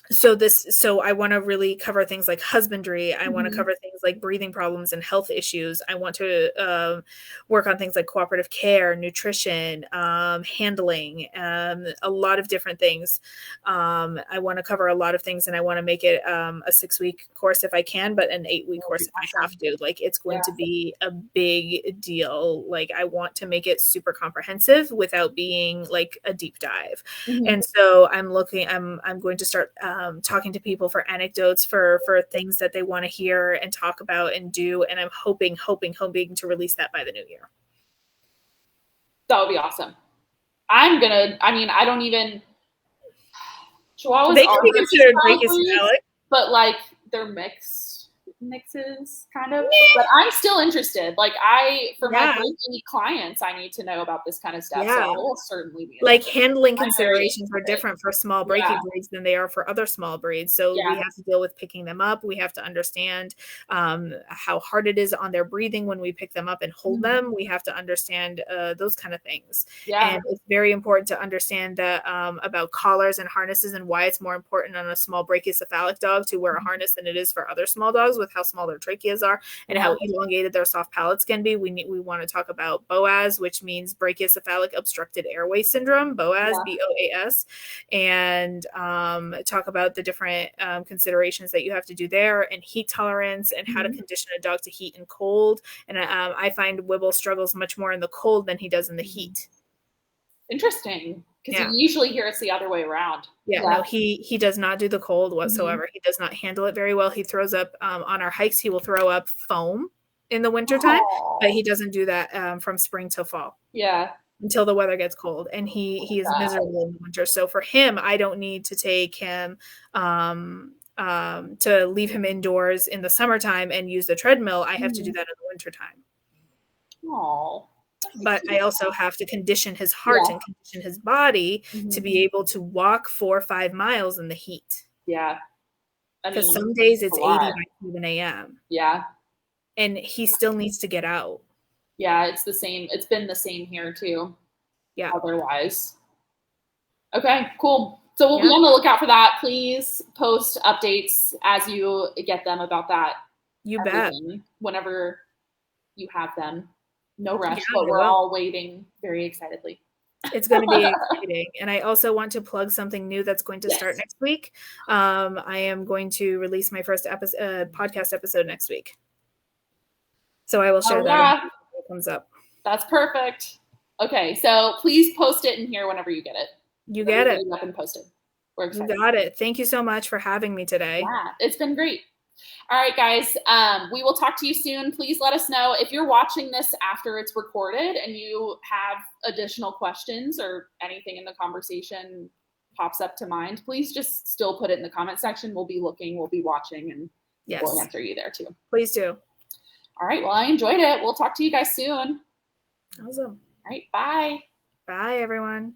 so I want to really cover things like husbandry. I want to cover things like breathing problems and health issues. I want to work on things like cooperative care, nutrition, handling, a lot of different things. I want to cover a lot of things, and I want to make it a 6-week course if I can, but an 8-week course if I have to. Like, it's going to be a big deal. Like, I want to make it super comprehensive without being like a deep dive. And so I'm going to start talking to people for anecdotes, for things that they want to hear and talk about and do. And I'm hoping to release that by the new year. That would be awesome. I don't even, Chihuahuas they can be considered brachycephalic, but like they're mixes kind of, but I'm still interested. Like for my Breaky clients, I need to know about this kind of stuff. So I will certainly be like handling considerations are different for small Breaky breeds than they are for other small breeds. So we have to deal with picking them up. We have to understand how hard it is on their breathing when we pick them up and hold them. We have to understand those kind of things. And it's very important to understand that about collars and harnesses, and why it's more important on a small brachycephalic dog to wear a harness than it is for other small dogs, with how small their tracheas are and how elongated their soft palates can be. We want to talk about BOAS, which means brachycephalic obstructed airway syndrome, BOAS, BOAS, and talk about the different considerations that you have to do there, and heat tolerance, and how to condition a dog to heat and cold. And I find Wibble struggles much more in the cold than he does in the heat. Interesting. Because you usually hear it's the other way around. Yeah, no, he does not do the cold whatsoever. Mm-hmm. He does not handle it very well. He throws up on our hikes. He will throw up foam in the wintertime, but he doesn't do that from spring till fall. Yeah. Until the weather gets cold, and he is miserable in the winter. So for him, I don't need to take him to leave him indoors in the summertime and use the treadmill. I have to do that in the wintertime. Oh. But I also have to condition his heart and condition his body to be able to walk 4 or 5 miles in the heat. Yeah. Because some days it's 80 by 7 a.m. Yeah. And he still needs to get out. Yeah, it's the same. It's been the same here too. Yeah. Otherwise. Okay, cool. So we'll be on the lookout for that. Please post updates as you get them about that. You bet. Whenever you have them. No rush, but we're all waiting very excitedly. It's going to be exciting. And I also want to plug something new that's going to start next week. I am going to release my first podcast episode next week. So I will share that when it comes up. That's perfect. Okay, so please post it in here whenever you get it. You get it. Up and post it. We're excited. You got it. Thank you so much for having me today. Yeah, it's been great. All right, guys, we will talk to you soon. Please let us know if you're watching this after it's recorded and you have additional questions or anything in the conversation pops up to mind. Please just still put it in the comment section. We'll be looking, we'll be watching, and we'll answer you there too. Please do. All right, well, I enjoyed it. We'll talk to you guys soon. Awesome. All right, bye. Bye, everyone.